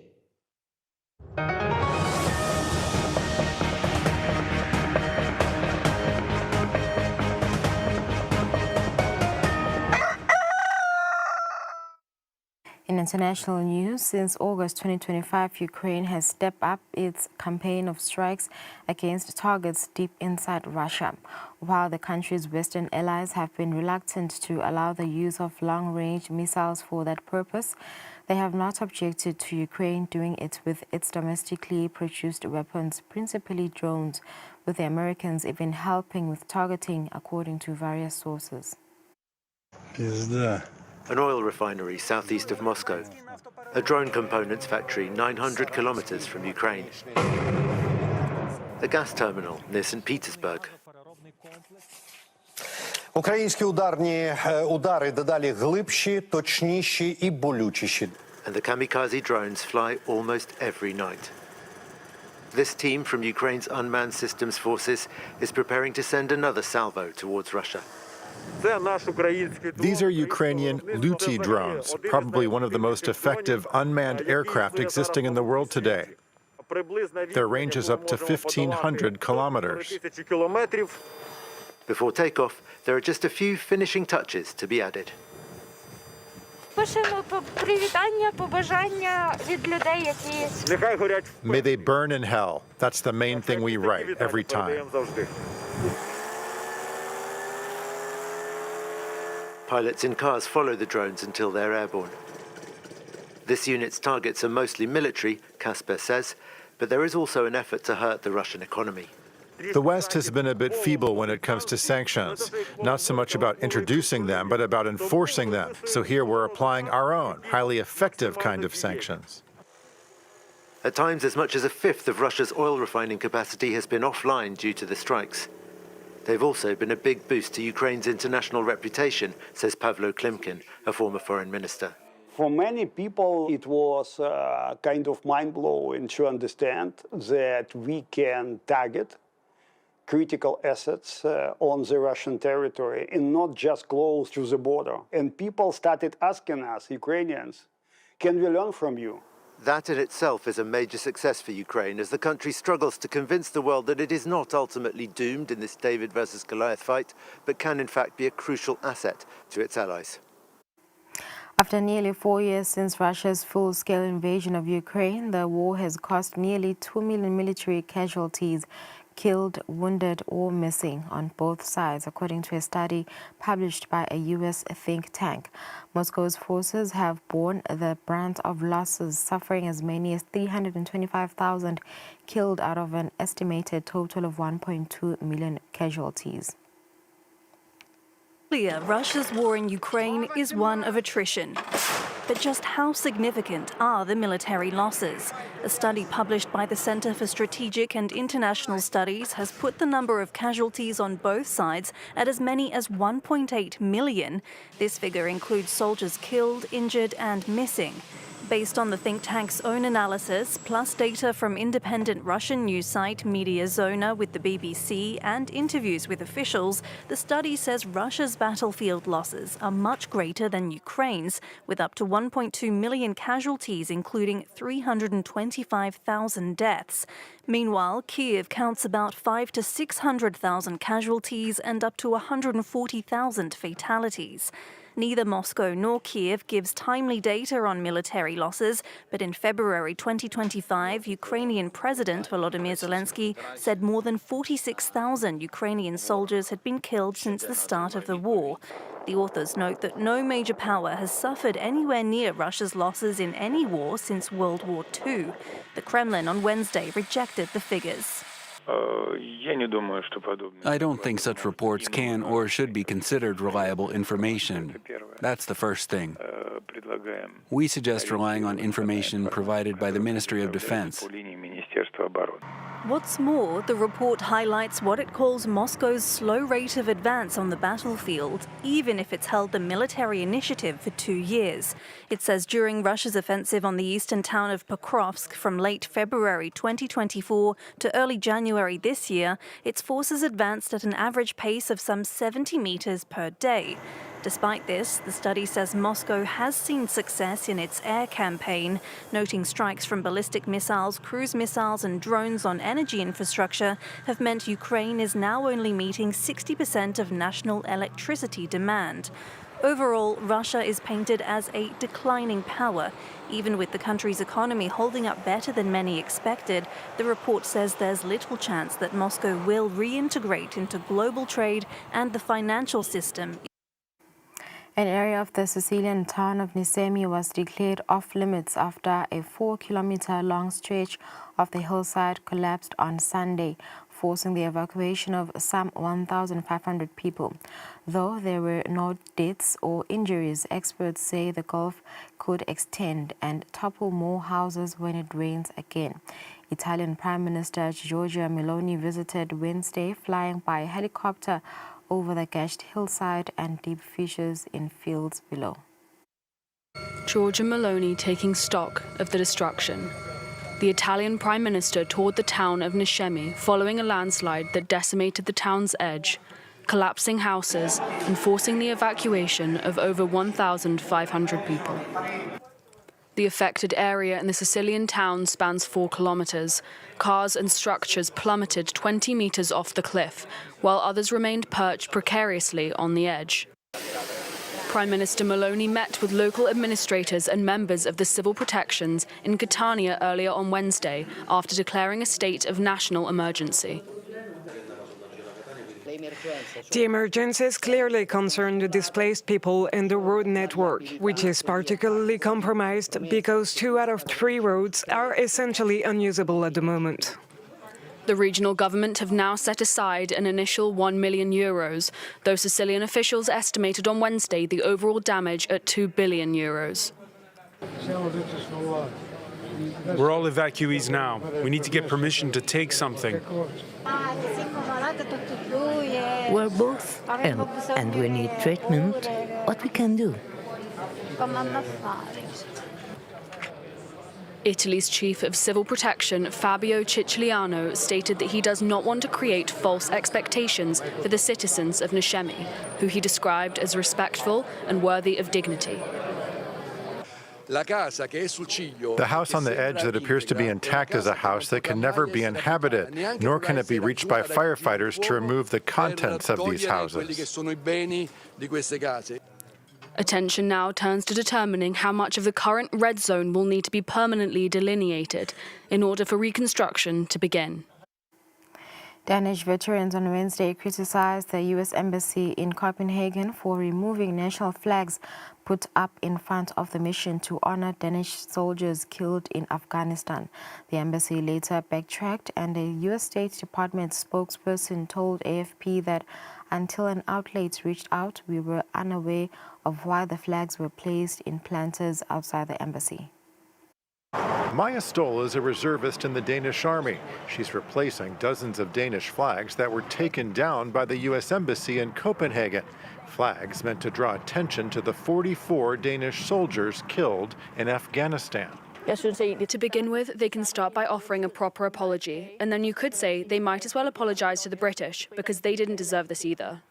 S1: In international news, since August 2025, Ukraine has stepped up its campaign of strikes against targets deep inside Russia. While the country's Western allies have been reluctant to allow the use of long-range missiles for that purpose, they have not objected to Ukraine doing it with its domestically produced weapons, principally drones, with the Americans even helping with targeting, according to various sources.
S2: An oil refinery southeast of Moscow, a drone components factory 900 kilometers from Ukraine, a gas terminal near St. Petersburg.
S4: Українські удари дедалі глибші, точніші і болючіші.
S2: And the kamikaze drones fly almost every night. This team from Ukraine's unmanned systems forces is preparing to send another salvo towards Russia.
S5: These are Ukrainian Luti drones, probably one of the most effective unmanned aircraft existing in the world today. Their range is up to 1,500 kilometers.
S2: Before takeoff, there are just a few finishing touches to be added.
S5: May they burn in hell. That's the main thing we write every time.
S2: Pilots in cars follow the drones until they're airborne. This unit's targets are mostly military, Kasper says, but there is also an effort to hurt the Russian economy.
S5: The West has been a bit feeble when it comes to sanctions, not so much about introducing them, but about enforcing them. So here we're applying our own, highly effective kind of sanctions.
S2: At times, as much as a fifth of Russia's oil refining capacity has been offline due to the strikes. They've also been a big boost to Ukraine's international reputation, says Pavlo Klimkin, a former foreign minister.
S20: For many people, it was kind of mind-blowing to understand that we can target critical assets on the Russian territory and not just close to the border. And people started asking us, Ukrainians, can we learn from you?
S2: That in itself is a major success for Ukraine as the country struggles to convince the world that it is not ultimately doomed in this David versus Goliath fight, but can in fact be a crucial asset to its allies.
S1: After nearly 4 years since Russia's full-scale invasion of Ukraine, the war has cost nearly 2 million military casualties, killed, wounded or missing on both sides, according to a study published by a U.S. think tank. Moscow's forces have borne the brunt of losses, suffering as many as 325,000 killed out of an estimated total of 1.2 million casualties.
S22: Russia's war in Ukraine is one of attrition. But just how significant are the military losses? A study published by the Center for Strategic and International Studies has put the number of casualties on both sides at as many as 1.8 million. This figure includes soldiers killed, injured and missing. Based on the think tank's own analysis, plus data from independent Russian news site Mediazona with the BBC and interviews with officials, the study says Russia's battlefield losses are much greater than Ukraine's, with up to 1.2 million casualties, including 325,000 deaths. Meanwhile, Kyiv counts about 500,000 to 600,000 casualties and up to 140,000 fatalities. Neither Moscow nor Kyiv gives timely data on military losses, but in February 2025, Ukrainian President Volodymyr Zelensky said more than 46,000 Ukrainian soldiers had been killed since the start of the war. The authors note that no major power has suffered anywhere near Russia's losses in any war since World War II. The Kremlin on Wednesday rejected the figures.
S6: I don't think such reports can or should be considered reliable information. That's the first thing. We suggest relying on information provided by the Ministry of Defense.
S22: What's more, the report highlights what it calls Moscow's slow rate of advance on the battlefield, even if it's held the military initiative for 2 years. It says during Russia's offensive on the eastern town of Pokrovsk from late February 2024 to early January this year, its forces advanced at an average pace of some 70 meters per day. Despite this, the study says Moscow has seen success in its air campaign, noting strikes from ballistic missiles, cruise missiles and drones on energy infrastructure have meant Ukraine is now only meeting 60% of national electricity demand. Overall, Russia is painted as a declining power. Even with the country's economy holding up better than many expected, the report says there's little chance that Moscow will reintegrate into global trade and the financial system.
S1: An area of the Sicilian town of Nisemi was declared off-limits after a 4-kilometer-long stretch of the hillside collapsed on Sunday, forcing the evacuation of some 1,500 people. Though there were no deaths or injuries, experts say the gulf could extend and topple more houses when it rains again. Italian Prime Minister Giorgia Meloni visited Wednesday, flying by helicopter over the gashed hillside and deep fissures in fields below.
S7: Giorgia Meloni taking stock of the destruction. The Italian Prime Minister toured the town of Nisemi following a landslide that decimated the town's edge, collapsing houses and forcing the evacuation of over 1,500 people. The affected area in the Sicilian town spans 4 kilometers. Cars and structures plummeted 20 meters off the cliff, while others remained perched precariously on the edge. Prime Minister Meloni met with local administrators and members of the civil protections in Catania earlier on Wednesday after declaring a state of national emergency.
S8: The emergencies clearly concern the displaced people and the road network, which is particularly compromised because 2 out of 3 roads are essentially unusable at the moment.
S7: The regional government have now set aside an initial €1 million, though Sicilian officials estimated on Wednesday the overall damage at €2 billion.
S10: We're all evacuees now. We need to get permission to take something.
S11: We're both ill and we need treatment. What we can do?
S7: Italy's chief of civil protection, Fabio Ciciliano, stated that he does not want to create false expectations for the citizens of Nisemi, who he described as respectful and worthy of dignity.
S5: The house on the edge that appears to be intact is a house that can never be inhabited, nor can it be reached by firefighters to remove the contents of these houses.
S7: Attention now turns to determining how much of the current red zone will need to be permanently delineated in order for reconstruction to begin.
S1: Danish veterans on Wednesday criticized the U.S. Embassy in Copenhagen for removing national flags put up in front of the mission to honor Danish soldiers killed in Afghanistan. The embassy later backtracked, and a U.S. State Department spokesperson told AFP that until an outlet reached out, we were unaware of why the flags were placed in planters outside the embassy.
S5: Maya Stoll is a reservist in the Danish Army. She's replacing dozens of Danish flags that were taken down by the U.S. Embassy in Copenhagen. Flags meant to draw attention to the 44 Danish soldiers killed in Afghanistan.
S7: To begin with, they can start by offering a proper apology, and then you could say they might as well apologize to the British because they didn't deserve this either.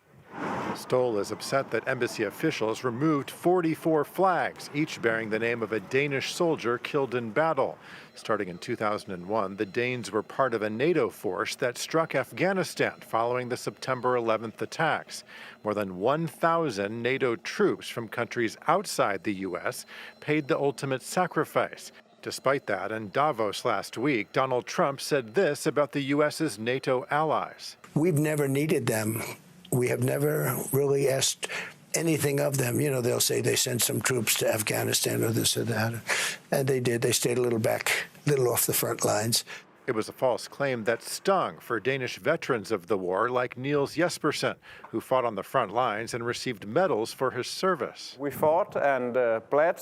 S5: Stoll is upset that embassy officials removed 44 flags, each bearing the name of a Danish soldier killed in battle. Starting in 2001, the Danes were part of a NATO force that struck Afghanistan following the September 11th attacks. More than 1,000 NATO troops from countries outside the U.S. paid the ultimate sacrifice. Despite that, in Davos last week, Donald Trump said this about the U.S.'s NATO allies.
S23: We've never needed them. We have never really asked anything of them. You know, they'll say they sent some troops to Afghanistan or this or that. And they did. They stayed a little back, a little off the front lines.
S5: It was a false claim that stung for Danish veterans of the war like Niels Jespersen, who fought on the front lines and received medals for his service.
S3: We fought and bled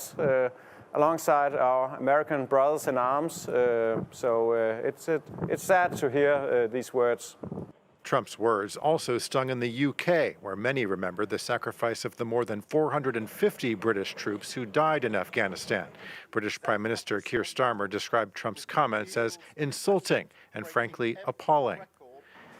S3: alongside our American brothers in arms, it's sad to hear these words.
S5: Trump's words also stung in the UK, where many remember the sacrifice of the more than 450 British troops who died in Afghanistan. British Prime Minister Keir Starmer described Trump's comments as insulting and frankly appalling.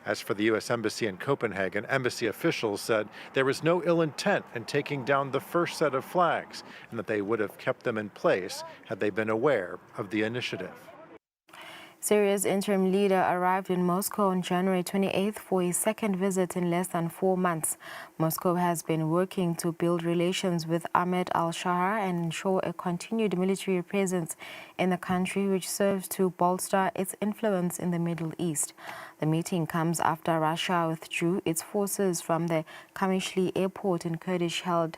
S5: As for the U.S. Embassy in Copenhagen, embassy officials said there was no ill intent in taking down the first set of flags and that they would have kept them in place had they been aware of the initiative.
S1: Syria's interim leader arrived in Moscow on January 28th for his second visit in less than 4 months. Moscow has been working to build relations with Ahmed al-Shara and ensure a continued military presence in the country, which serves to bolster its influence in the Middle East. The meeting comes after Russia withdrew its forces from the Kusile airport in Kurdish-held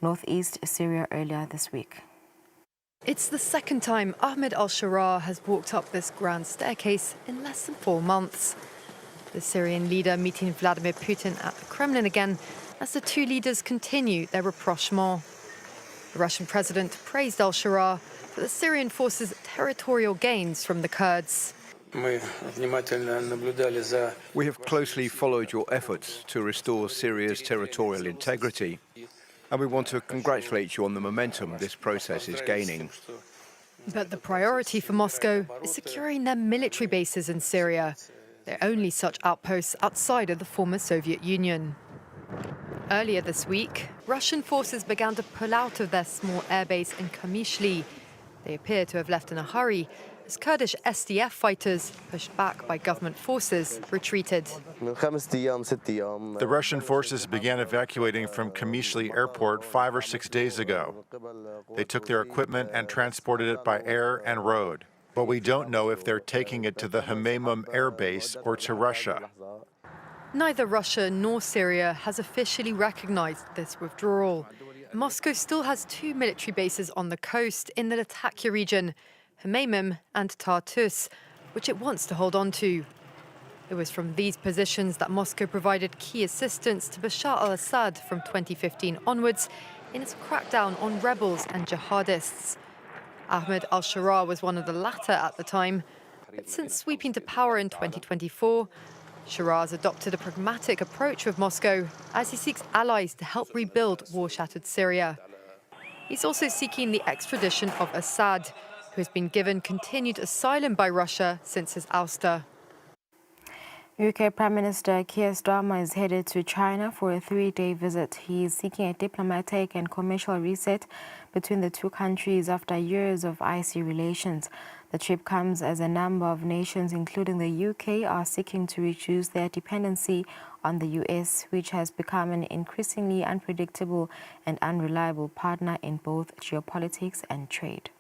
S1: northeast Syria earlier this week.
S9: It's the second time Ahmed al-Shara has walked up this grand staircase in less than 4 months. The Syrian leader meeting Vladimir Putin at the Kremlin again as the two leaders continue their rapprochement. The Russian president praised al-Shara for the Syrian forces' territorial gains from the Kurds.
S12: We have closely followed your efforts to restore Syria's territorial integrity, and we want to congratulate you on the momentum this process is gaining.
S9: But the priority for Moscow is securing their military bases in Syria, their only such outposts outside of the former Soviet Union. Earlier this week, Russian forces began to pull out of their small airbase in Kusile. They appear to have left in a hurry, as Kurdish SDF fighters, pushed back by government forces, retreated.
S5: The Russian forces began evacuating from Kusile airport 5 or 6 days ago. They took their equipment and transported it by air and road. But we don't know if they're taking it to the Hmeimim air base or to Russia.
S9: Neither Russia nor Syria has officially recognized this withdrawal. Moscow still has 2 military bases on the coast in the Latakia region, Hmeimim and Tartus, which it wants to hold on to. It was from these positions that Moscow provided key assistance to Bashar al-Assad from 2015 onwards in its crackdown on rebels and jihadists. Ahmed al-Shara was one of the latter at the time, but since sweeping to power in 2024, Shara has adopted a pragmatic approach with Moscow as he seeks allies to help rebuild war-shattered Syria. He's also seeking the extradition of Assad, who has been given continued asylum by Russia since his ouster.
S1: UK Prime Minister Keir Starmer is headed to China for a 3-day visit. He is seeking a diplomatic and commercial reset between the two countries after years of icy relations. The trip comes as a number of nations, including the UK, are seeking to reduce their dependency on the US, which has become an increasingly unpredictable and unreliable partner in both geopolitics and trade.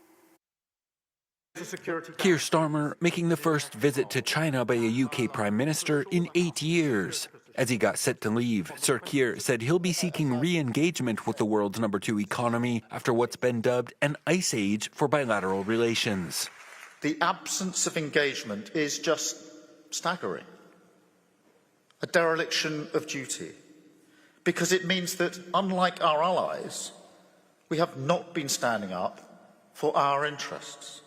S6: Keir Starmer making the first visit to China by a UK Prime Minister in 8 years. As he got set to leave, Sir Keir said he'll be seeking re-engagement with the world's #2 economy after what's been dubbed an ice age for bilateral relations.
S13: The absence of engagement is just staggering. A dereliction of duty. Because it means that, unlike our allies, we have not been standing up for our interests.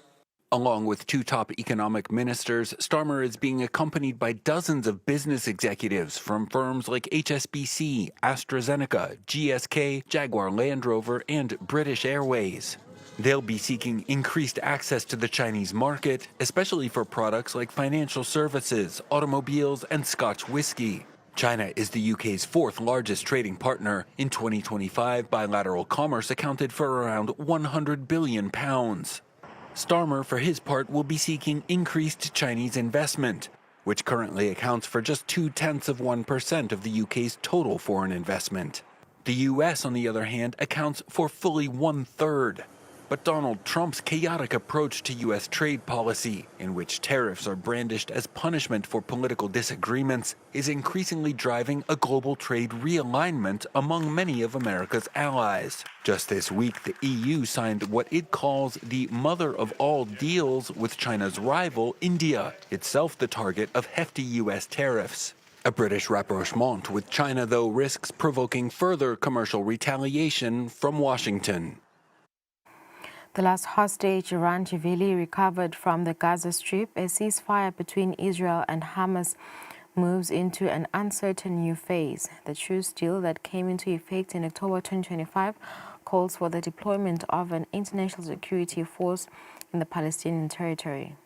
S6: Along with 2 top economic ministers, Starmer is being accompanied by dozens of business executives from firms like HSBC, AstraZeneca, GSK, Jaguar Land Rover, and British Airways. They'll be seeking increased access to the Chinese market, especially for products like financial services, automobiles, and Scotch whiskey. China is the UK's 4th largest trading partner. In 2025, bilateral commerce accounted for around £100 billion. Starmer, for his part, will be seeking increased Chinese investment, which currently accounts for just 0.2% of the UK's total foreign investment. The US, on the other hand, accounts for fully 1/3. But Donald Trump's chaotic approach to U.S. trade policy, in which tariffs are brandished as punishment for political disagreements, is increasingly driving a global trade realignment among many of America's allies. Just this week, the EU signed what it calls the mother of all deals with China's rival, India, itself the target of hefty U.S. tariffs. A British rapprochement with China, though, risks provoking further commercial retaliation from Washington.
S1: The last hostage, Iran Javili, recovered from the Gaza Strip. A ceasefire between Israel and Hamas moves into an uncertain new phase. The truce deal that came into effect in October 2025 calls for the deployment of an international security force in the Palestinian territory.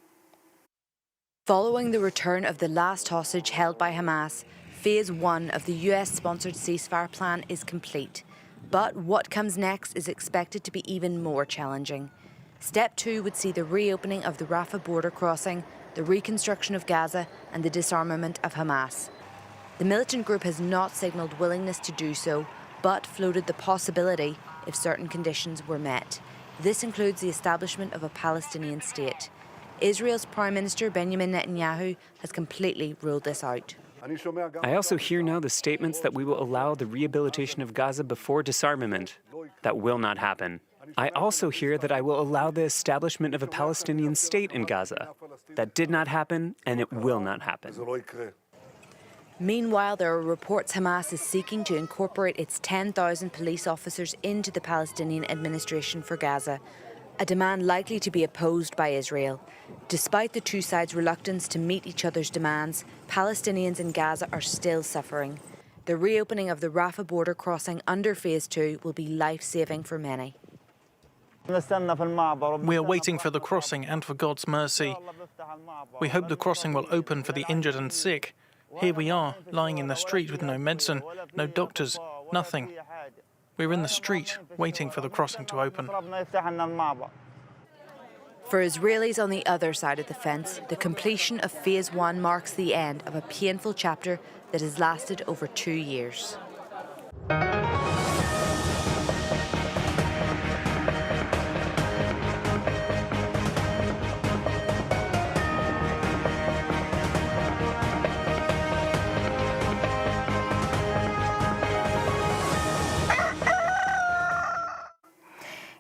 S14: Following the return of the last hostage held by Hamas, Phase 1 of the US-sponsored ceasefire plan is complete. But what comes next is expected to be even more challenging. Step 2 would see the reopening of the Rafah border crossing, the reconstruction of Gaza and the disarmament of Hamas. The militant group has not signalled willingness to do so, but floated the possibility if certain conditions were met. This includes the establishment of a Palestinian state. Israel's Prime Minister Benjamin Netanyahu has completely ruled this out.
S15: I also hear now the statements that we will allow the rehabilitation of Gaza before disarmament. That will not happen. I also hear that I will allow the establishment of a Palestinian state in Gaza. That did not happen, and it will not happen.
S14: Meanwhile, there are reports Hamas is seeking to incorporate its 10,000 police officers into the Palestinian administration for Gaza, a demand likely to be opposed by Israel. Despite the two sides' reluctance to meet each other's demands, Palestinians in Gaza are still suffering. The reopening of the Rafah border crossing under Phase 2 will be life-saving for many.
S16: We are waiting for the crossing and for God's mercy. We hope the crossing will open for the injured and sick. Here we are, lying in the street with no medicine, no doctors, nothing. We're in the street, waiting for the crossing to open.
S14: For Israelis on the other side of the fence, the completion of Phase 1 marks the end of a painful chapter that has lasted over 2 years.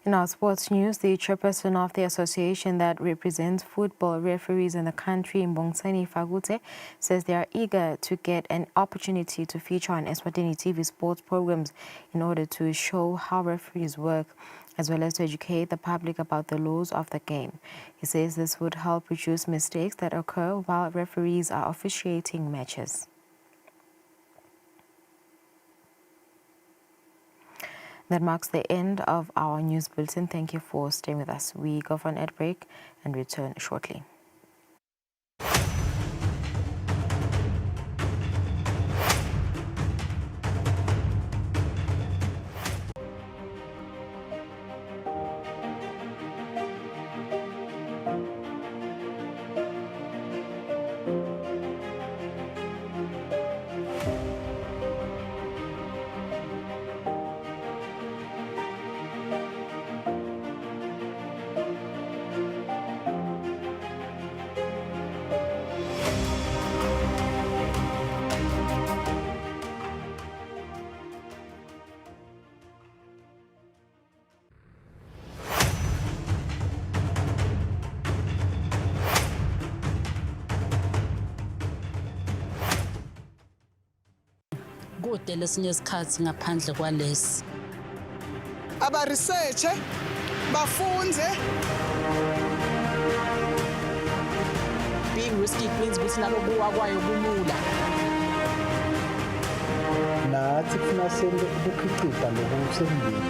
S1: In our sports news, the chairperson of the association that represents football referees in the country, Mbongiseni Fagute, says they are eager to get an opportunity to feature on Eswatini TV sports programs in order to show how referees work, as well as to educate the public about the laws of the game. He says this would help reduce mistakes that occur while referees are officiating matches. That marks the end of our news bulletin. Thank you for staying with us. We go for an ad break and return shortly.
S17: kude lesinye isikhathi ngaphandle kwalesi
S19: aba-researche bafunze.
S25: Being risky means ukuthi nalokuwa kwayo kulula.
S19: Nathi kufuna senze ukukhicita lokusembili.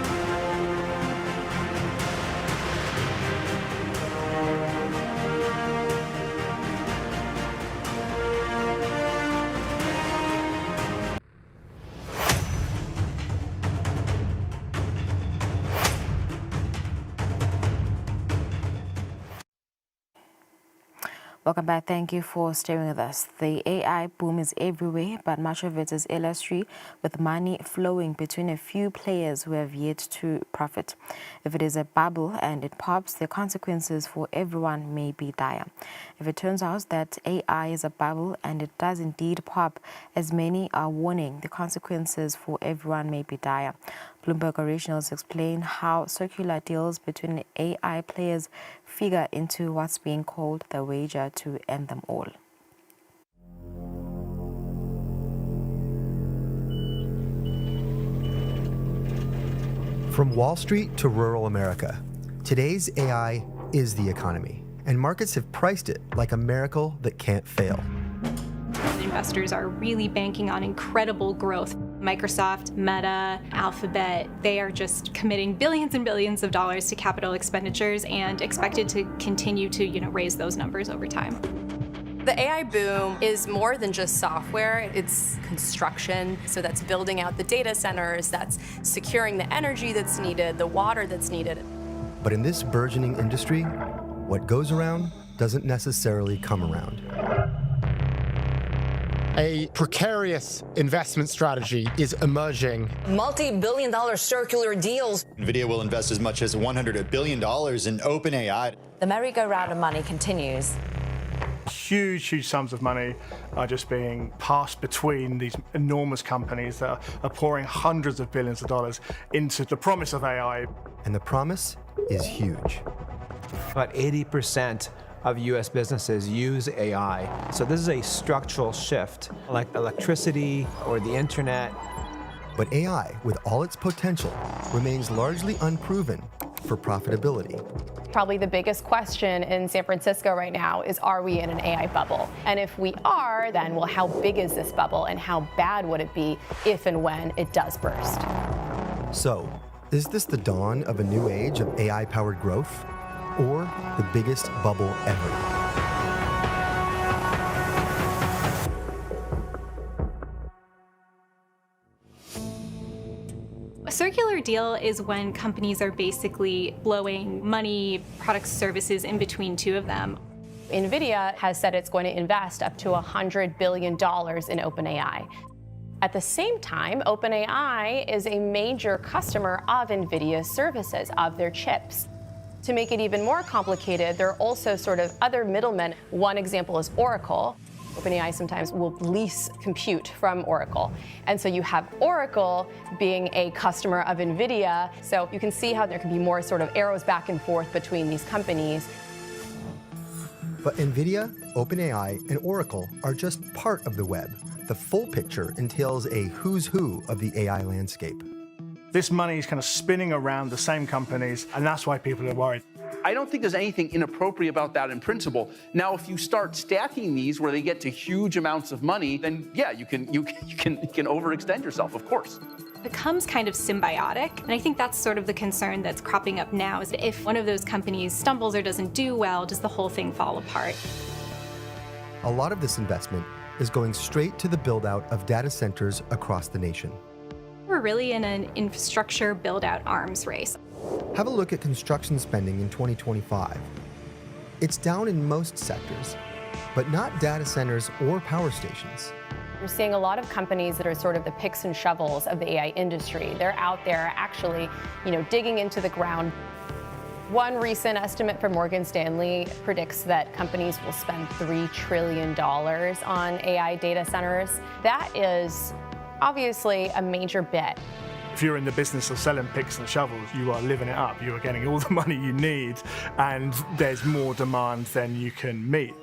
S1: Welcome back. Thank you for staying with us. The AI boom is everywhere, but much of it is illusory, with money flowing between a few players who have yet to profit. If it is a bubble and it pops, the consequences for everyone may be dire. If it turns out that AI is a bubble and it does indeed pop, as many are warning, the consequences for everyone may be dire. Bloomberg originals explain how circular deals between AI players figure into what's being called the wager to end them all.
S4: From Wall Street to rural America, today's AI is the economy, and markets have priced it like a miracle that can't fail.
S18: Investors are really banking on incredible growth. Microsoft, Meta, Alphabet, they are just committing billions and billions of dollars to capital expenditures and expected to continue to, raise those numbers over time.
S20: The AI boom is more than just software, it's construction. So that's building out the data centers, that's securing the energy that's needed, the water that's needed.
S4: But in this burgeoning industry, what goes around doesn't necessarily come around.
S21: A precarious investment strategy is emerging.
S24: Multi-billion-dollar circular deals.
S26: NVIDIA will invest as much as $100 billion in OpenAI.
S24: The merry-go-round of money continues.
S27: Huge sums of money are just being passed between these enormous companies that are pouring hundreds of billions of dollars into the promise of AI.
S4: And the promise is huge.
S28: About 80% of U.S. businesses use AI. So this is a structural shift, like electricity or the internet.
S4: But AI, with all its potential, remains largely unproven for profitability.
S20: Probably the biggest question in San Francisco right now is, are we in an AI bubble? And if we are, then, well, how big is this bubble and how bad would it be if and when it does burst?
S4: So, is this the dawn of a new age of AI-powered growth? Or the biggest bubble ever?
S18: A circular deal is when companies are basically blowing money, products, services in between two of them.
S20: NVIDIA has said it's going to invest up to $100 billion in OpenAI. At the same time, OpenAI is a major customer of NVIDIA's services, of their chips. To make it even more complicated, there are also sort of other middlemen. One example is Oracle. OpenAI sometimes will lease compute from Oracle. And so you have Oracle being a customer of NVIDIA. So you can see how there can be more sort of arrows back and forth between these companies.
S4: But NVIDIA, OpenAI, and Oracle are just part of the web. The full picture entails a who's who of the AI landscape.
S27: This money is kind of spinning around the same companies, and that's why people are worried.
S29: I don't think there's anything inappropriate about that in principle. Now, if you start stacking these where they get to huge amounts of money, then yeah, you can overextend yourself, of course.
S18: It becomes kind of symbiotic, and I think that's sort of the concern that's cropping up now, is that if one of those companies stumbles or doesn't do well, does the whole thing fall apart?
S4: A lot of this investment is going straight to the build-out of data centers across the nation.
S18: We're really in an infrastructure build-out arms race.
S4: Have a look at construction spending in 2025. It's down in most sectors, but not data centers or power stations.
S20: We're seeing a lot of companies that are sort of the picks and shovels of the AI industry. They're out there actually, digging into the ground. One recent estimate from Morgan Stanley predicts that companies will spend $3 trillion on AI data centers. That is obviously a major bet.
S27: If you're in the business of selling picks and shovels, you are living it up. You are getting all the money you need, and there's more demand than you can meet.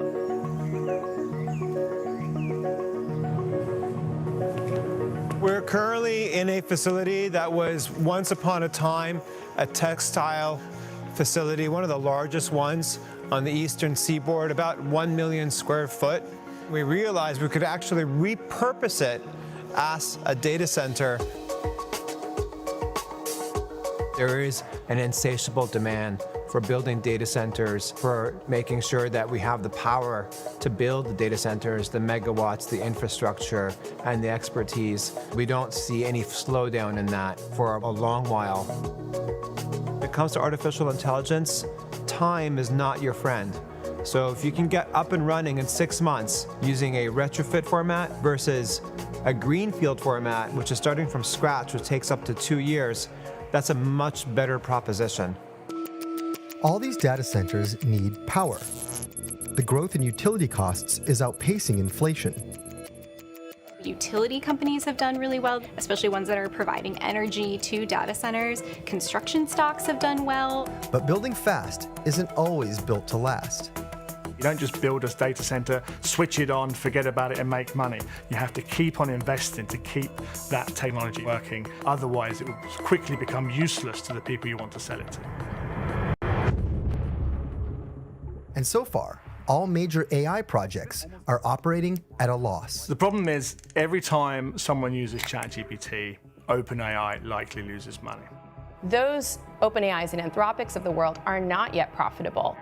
S3: We're currently in a facility that was once upon a time a textile facility, one of the largest ones on the eastern seaboard, about 1 million square foot. We realized we could actually repurpose it as a data center. There is an insatiable demand for building data centers, for making sure that we have the power to build the data centers, the megawatts, the infrastructure, and the expertise. We don't see any slowdown in that for a long while. When it comes to artificial intelligence, time is not your friend. So if you can get up and running in 6 months using a retrofit format versus a greenfield format, which is starting from scratch, which takes up to 2 years, that's a much better proposition.
S4: All these data centers need power. The growth in utility costs is outpacing inflation.
S18: Utility companies have done really well, especially ones that are providing energy to data centers. Construction stocks have done well.
S4: But building fast isn't always built to last.
S27: You don't just build a data center, switch it on, forget about it and make money. You have to keep on investing to keep that technology working. Otherwise, it will quickly become useless to the people you want to sell it to.
S4: And so far, all major AI projects are operating at a loss.
S27: The problem is, every time someone uses ChatGPT, OpenAI likely loses money.
S20: Those OpenAIs and Anthropics of the world are not yet profitable.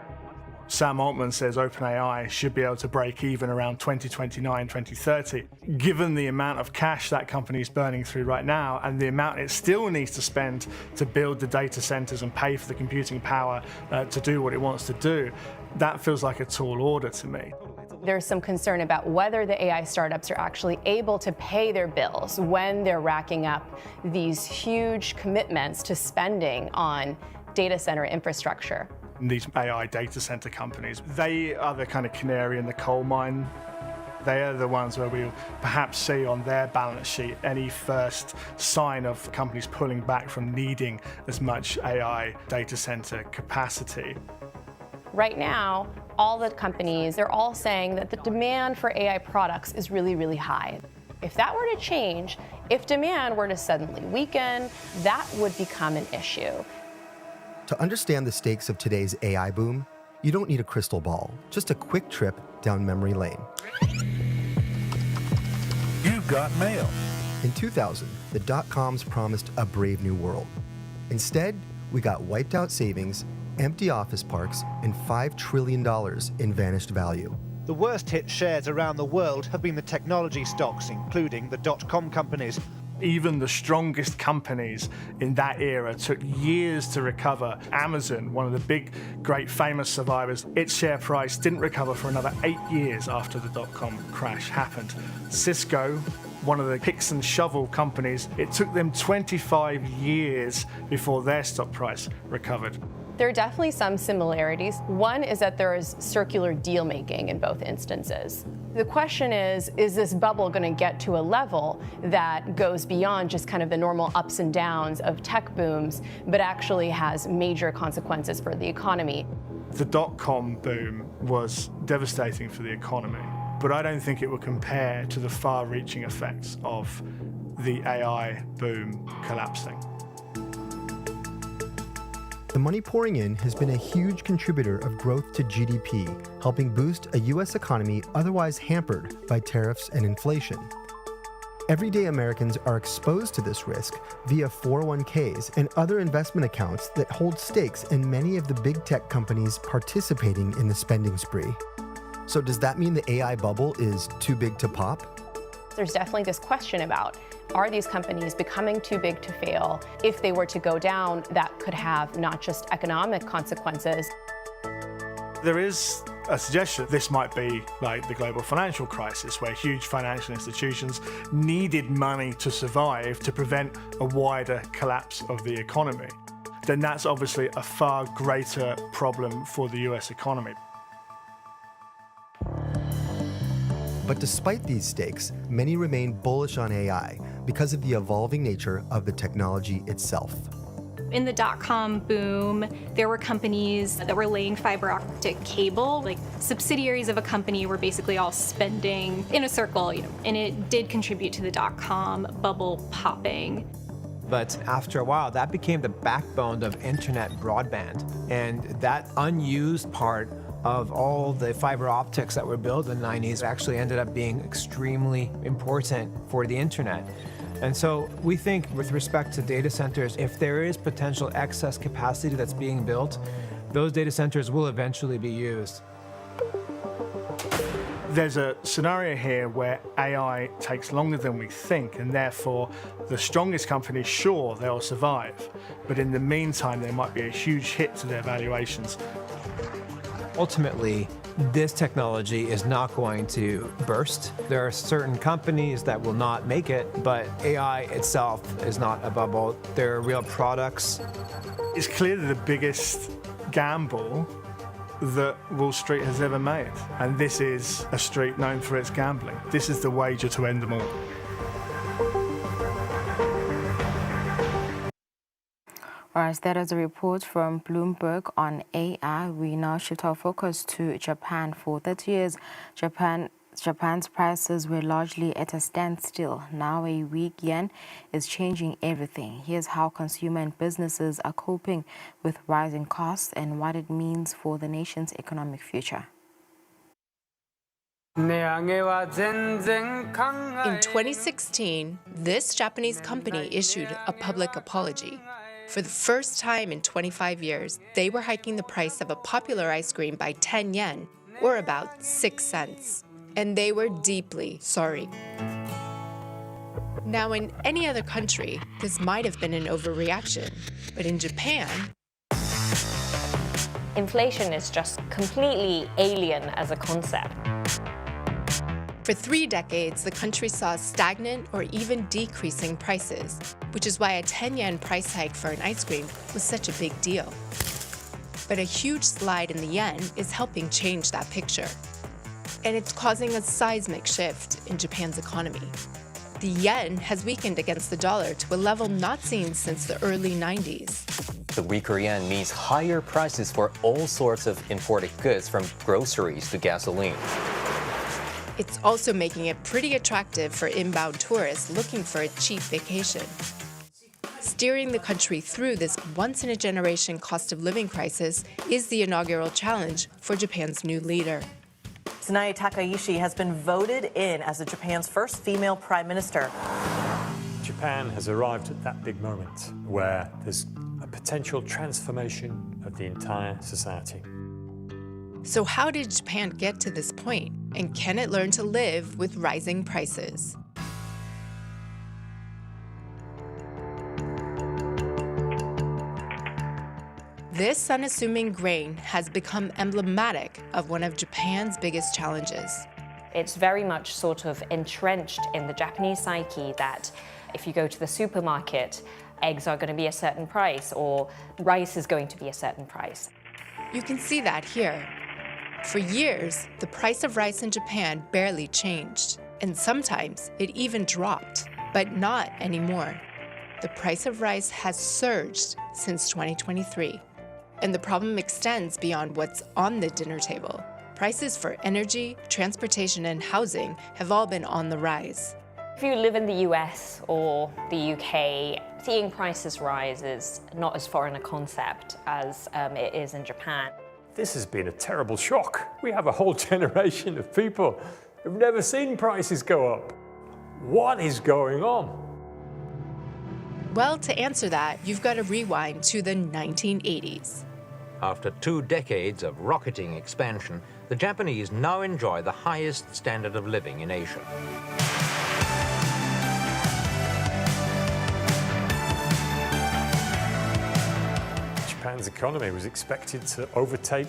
S27: Sam Altman says OpenAI should be able to break even around 2029, 2030. Given the amount of cash that company is burning through right now and the amount it still needs to spend to build the data centers and pay for the computing power to do what it wants to do, that feels like a tall order to me.
S20: There's some concern about whether the AI startups are actually able to pay their bills when they're racking up these huge commitments to spending on data center infrastructure.
S27: These AI data center companies, they are the kind of canary in the coal mine. They are the ones where we'll perhaps see on their balance sheet any first sign of companies pulling back from needing as much AI data center capacity.
S20: Right now, all the companies, they're all saying that the demand for AI products is really, really high. If that were to change, if demand were to suddenly weaken, that would become an issue.
S4: To understand the stakes of today's AI boom, you don't need a crystal ball, just a quick trip down memory lane.
S2: You've got mail.
S4: In 2000, the dot-coms promised a brave new world. Instead, we got wiped out savings, empty office parks, and $5 trillion in vanished value.
S5: The worst hit shares around the world have been the technology stocks, including the dot-com companies.
S27: Even the strongest companies in that era took years to recover. Amazon, one of the big, great, famous survivors, its share price didn't recover for another 8 years after the dot-com crash happened. Cisco, one of the picks and shovel companies, it took them 25 years before their stock price recovered.
S20: There are definitely some similarities. One is that there is circular deal making in both instances. The question is this bubble going to get to a level that goes beyond just kind of the normal ups and downs of tech booms, but actually has major consequences for the economy?
S27: The dot-com boom was devastating for the economy, but I don't think it will compare to the far-reaching effects of the AI boom collapsing.
S4: The money pouring in has been a huge contributor of growth to GDP, helping boost a U.S. economy otherwise hampered by tariffs and inflation. Everyday Americans are exposed to this risk via 401ks and other investment accounts that hold stakes in many of the big tech companies participating in the spending spree. So does that mean the AI bubble is too big to pop?
S20: There's definitely this question about, are these companies becoming too big to fail? If they were to go down, that could have not just economic consequences.
S27: There is a suggestion this might be like the global financial crisis, where huge financial institutions needed money to survive to prevent a wider collapse of the economy. Then that's obviously a far greater problem for the US economy.
S4: But despite these stakes, many remain bullish on AI because of the evolving nature of the technology itself.
S18: In the dot-com boom, there were companies that were laying fiber optic cable. Like subsidiaries of a company were basically all spending in a circle, and it did contribute to the dot-com bubble popping.
S3: But after a while, that became the backbone of internet broadband. And that unused part of all the fiber optics that were built in the 90s actually ended up being extremely important for the internet. And so we think with respect to data centers, if there is potential excess capacity that's being built, those data centers will eventually be used.
S27: There's a scenario here where AI takes longer than we think, and therefore the strongest companies, sure, they'll survive. But in the meantime, there might be a huge hit to their valuations.
S28: Ultimately, this technology is not going to burst. There are certain companies that will not make it, but AI itself is not a bubble. There are real products.
S27: It's clearly the biggest gamble that Wall Street has ever made. And this is a street known for its gambling. This is the wager to end them all.
S1: All right, that is a report from Bloomberg on AI. We now shift our focus to Japan. For 30 years, Japan's prices were largely at a standstill. Now a weak yen is changing everything. Here's how consumer and businesses are coping with rising costs and what it means for the nation's economic future.
S7: In 2016, this Japanese company issued a public apology. For the first time in 25 years, they were hiking the price of a popular ice cream by 10 yen, or about 6 cents. And they were deeply sorry. Now, in any other country, this might have been an overreaction. But in Japan,
S20: inflation is just completely alien as a concept.
S7: for 3 decades, the country saw stagnant or even decreasing prices, which is why a 10 yen price hike for an ice cream was such a big deal. But a huge slide in the yen is helping change that picture. And it's causing a seismic shift in Japan's economy. The yen has weakened against the dollar to a level not seen since the early 90s.
S8: The weaker yen means higher prices for all sorts of imported goods, from groceries to gasoline.
S7: It's also making it pretty attractive for inbound tourists looking for a cheap vacation. Steering the country through this once-in-a-generation cost of living crisis is the inaugural challenge for Japan's new leader.
S9: Tsunai Takaishi has been voted in as Japan's first female prime minister.
S10: Japan has arrived at that big moment where there's a potential transformation of the entire society.
S7: So how did Japan get to this point? And can it learn to live with rising prices? This unassuming grain has become emblematic of one of Japan's biggest challenges.
S20: It's very much sort of entrenched in the Japanese psyche that if you go to the supermarket, eggs are going to be a certain price or rice is going to be a certain price.
S7: You can see that here. For years, the price of rice in Japan barely changed, and sometimes it even dropped, but not anymore. The price of rice has surged since 2023, and the problem extends beyond what's on the dinner table. Prices for energy, transportation, and housing have all been on the rise.
S20: If you live in the US or the UK, seeing prices rise is not as foreign a concept as it is in Japan.
S10: This has been a terrible shock. We have a whole generation of people who've never seen prices go up. What is going on?
S7: Well, to answer that, you've got to rewind to the 1980s.
S11: After 2 decades of rocketing expansion, the Japanese now enjoy the highest standard of living in Asia.
S10: Japan's economy was expected to overtake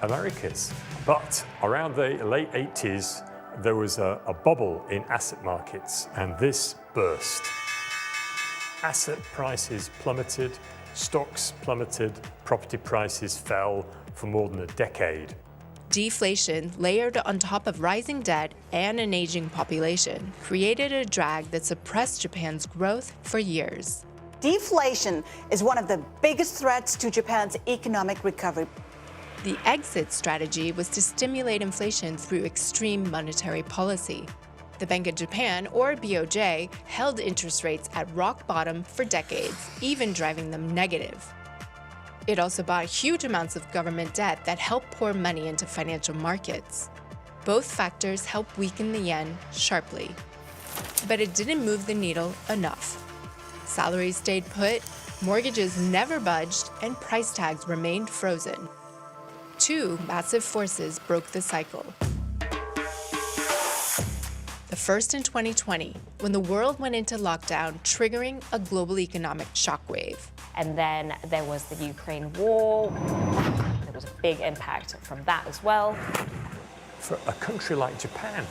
S10: America's. But around the late 80s, there was a bubble in asset markets, and this burst. Asset prices plummeted, stocks plummeted, property prices fell for more than a decade.
S7: Deflation, layered on top of rising debt and an aging population, created a drag that suppressed Japan's growth for years.
S12: Deflation is one of the biggest threats to Japan's economic recovery.
S7: The exit strategy was to stimulate inflation through extreme monetary policy. The Bank of Japan, or BOJ, held interest rates at rock bottom for decades, even driving them negative. It also bought huge amounts of government debt that helped pour money into financial markets. Both factors helped weaken the yen sharply. But it didn't move the needle enough. Salaries stayed put, mortgages never budged, and price tags remained frozen. 2 massive forces broke the cycle. The first in 2020, when the world went into lockdown, triggering a global economic shockwave.
S20: And then there was the Ukraine war. There's a big impact from that as well.
S10: For a country like Japan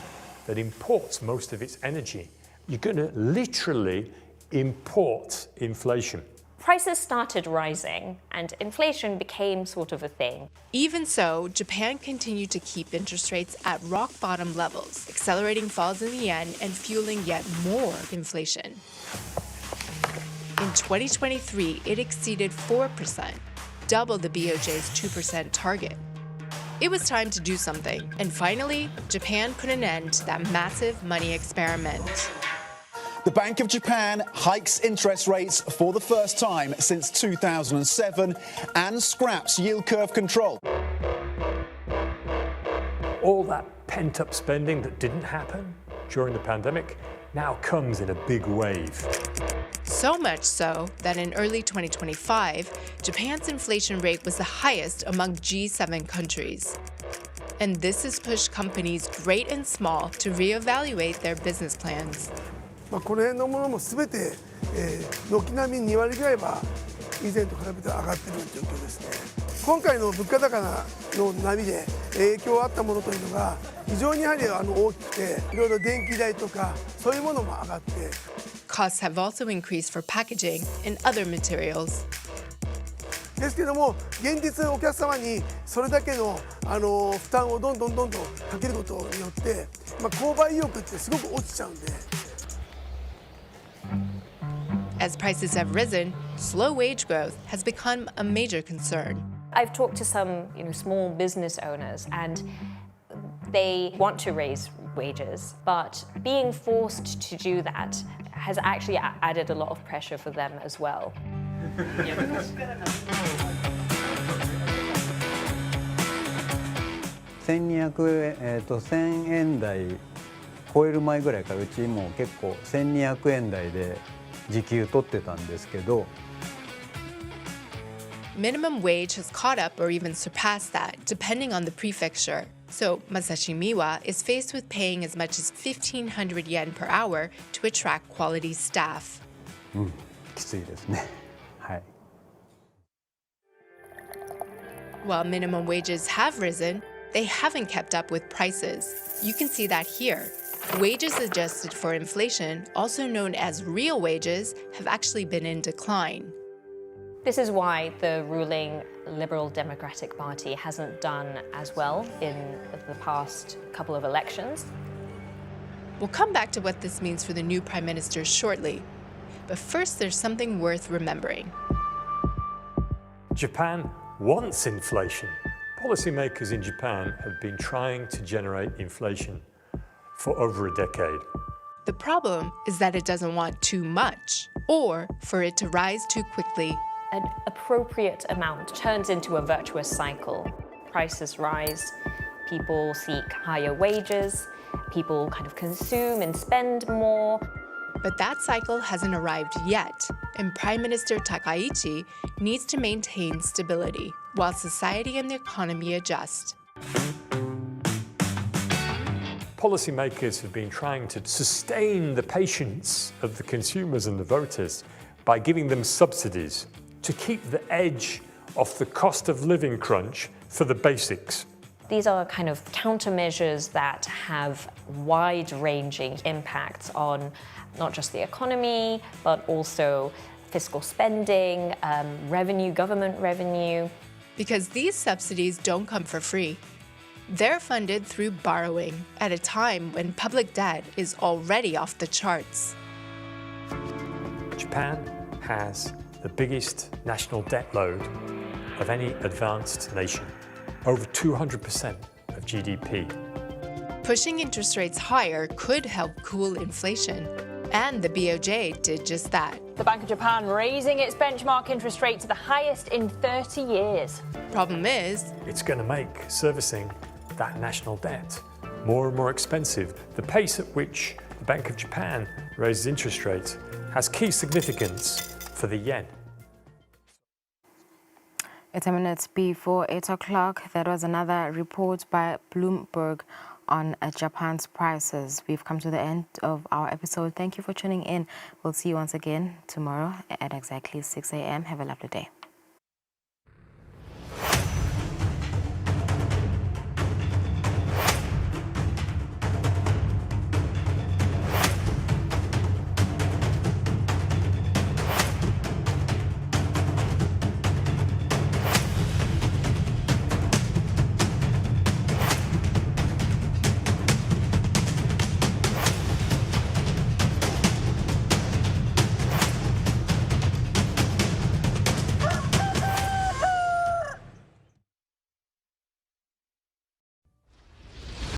S10: that imports most of its energy, you're going to literally import inflation.
S20: Prices started rising and inflation became sort of a thing.
S7: Even so, Japan continued to keep interest rates at rock bottom levels, accelerating falls in the yen and fueling yet more inflation. In 2023, it exceeded 4%, double the BOJ's 2% target. It was time to do something, and finally, Japan put an end to that massive money experiment.
S6: The Bank of Japan hikes interest rates for the first time since 2007 and scraps yield curve control.
S10: All that pent-up spending that didn't happen during the pandemic now comes in a big wave.
S7: So much so that in early 2025, Japan's inflation rate was the highest among G7 countries. And this has pushed companies great and small to reevaluate their business plans.
S13: この辺のものも全て軒並み2割ぐらいは以前と比べて上がっている状況ですね。今回の物価高の波で影響あったものというのが非常にやはり大きくて、いろいろ電気代とかそういうものも上がって。
S7: Costs have also increased for packaging and other materials.
S13: ですけども、現実お客様にそれだけの負担をどんどんかけることによって、購買意欲ってすごく落ちちゃうんで。
S7: As prices have risen, slow wage growth has become a major concern.
S20: I've talked to some small business owners and they want to raise wages, but being forced to do that has actually added a lot of pressure for them as well.
S14: 1000円台超える前ぐらいからうちも結構1200円台で時給取ってたんですけど。
S7: Minimum wage has caught up or even surpassed that, depending on the prefecture. So Masashi Miwa is faced with paying as much as 1,500 yen per hour to attract quality staff.
S14: きついですね。はい。
S7: While minimum wages have risen, they haven't kept up with prices. You can see that here. Wages adjusted for inflation, also known as real wages, have actually been in decline.
S20: This is why the ruling Liberal Democratic Party hasn't done as well in the past couple of elections.
S7: We'll come back to what this means for the new Prime Minister shortly. But first, there's something worth remembering.
S10: Japan wants inflation. Policymakers in Japan have been trying to generate inflation for over a decade.
S7: The problem is that it doesn't want too much, or for it to rise too quickly.
S20: An appropriate amount turns into a virtuous cycle. Prices rise, people seek higher wages, people kind of consume and spend more.
S7: But that cycle hasn't arrived yet, and Prime Minister Takaichi needs to maintain stability while society and the economy adjust.
S10: Policymakers have been trying to sustain the patience of the consumers and the voters by giving them subsidies to keep the edge off the cost of living crunch for the basics.
S20: These are kind of countermeasures that have wide-ranging impacts on not just the economy, but also fiscal spending, revenue, government revenue.
S7: Because these subsidies don't come for free. They're funded through borrowing at a time when public debt is already off the charts.
S10: Japan has the biggest national debt load of any advanced nation, over 200% of GDP.
S7: Pushing interest rates higher could help cool inflation, and the BOJ did just that.
S15: The Bank of Japan raising its benchmark interest rate to the highest in 30 years.
S7: Problem is,
S10: it's going to make servicing that national debt more and more expensive. The pace at which the Bank of Japan raises interest rates has key significance for the yen.
S1: It's 10 minutes before 8 o'clock. That was another report by Bloomberg on Japan's prices. We've come to the end of our episode. Thank you for tuning in. We'll see you once again tomorrow at exactly 6 a.m. Have a lovely day.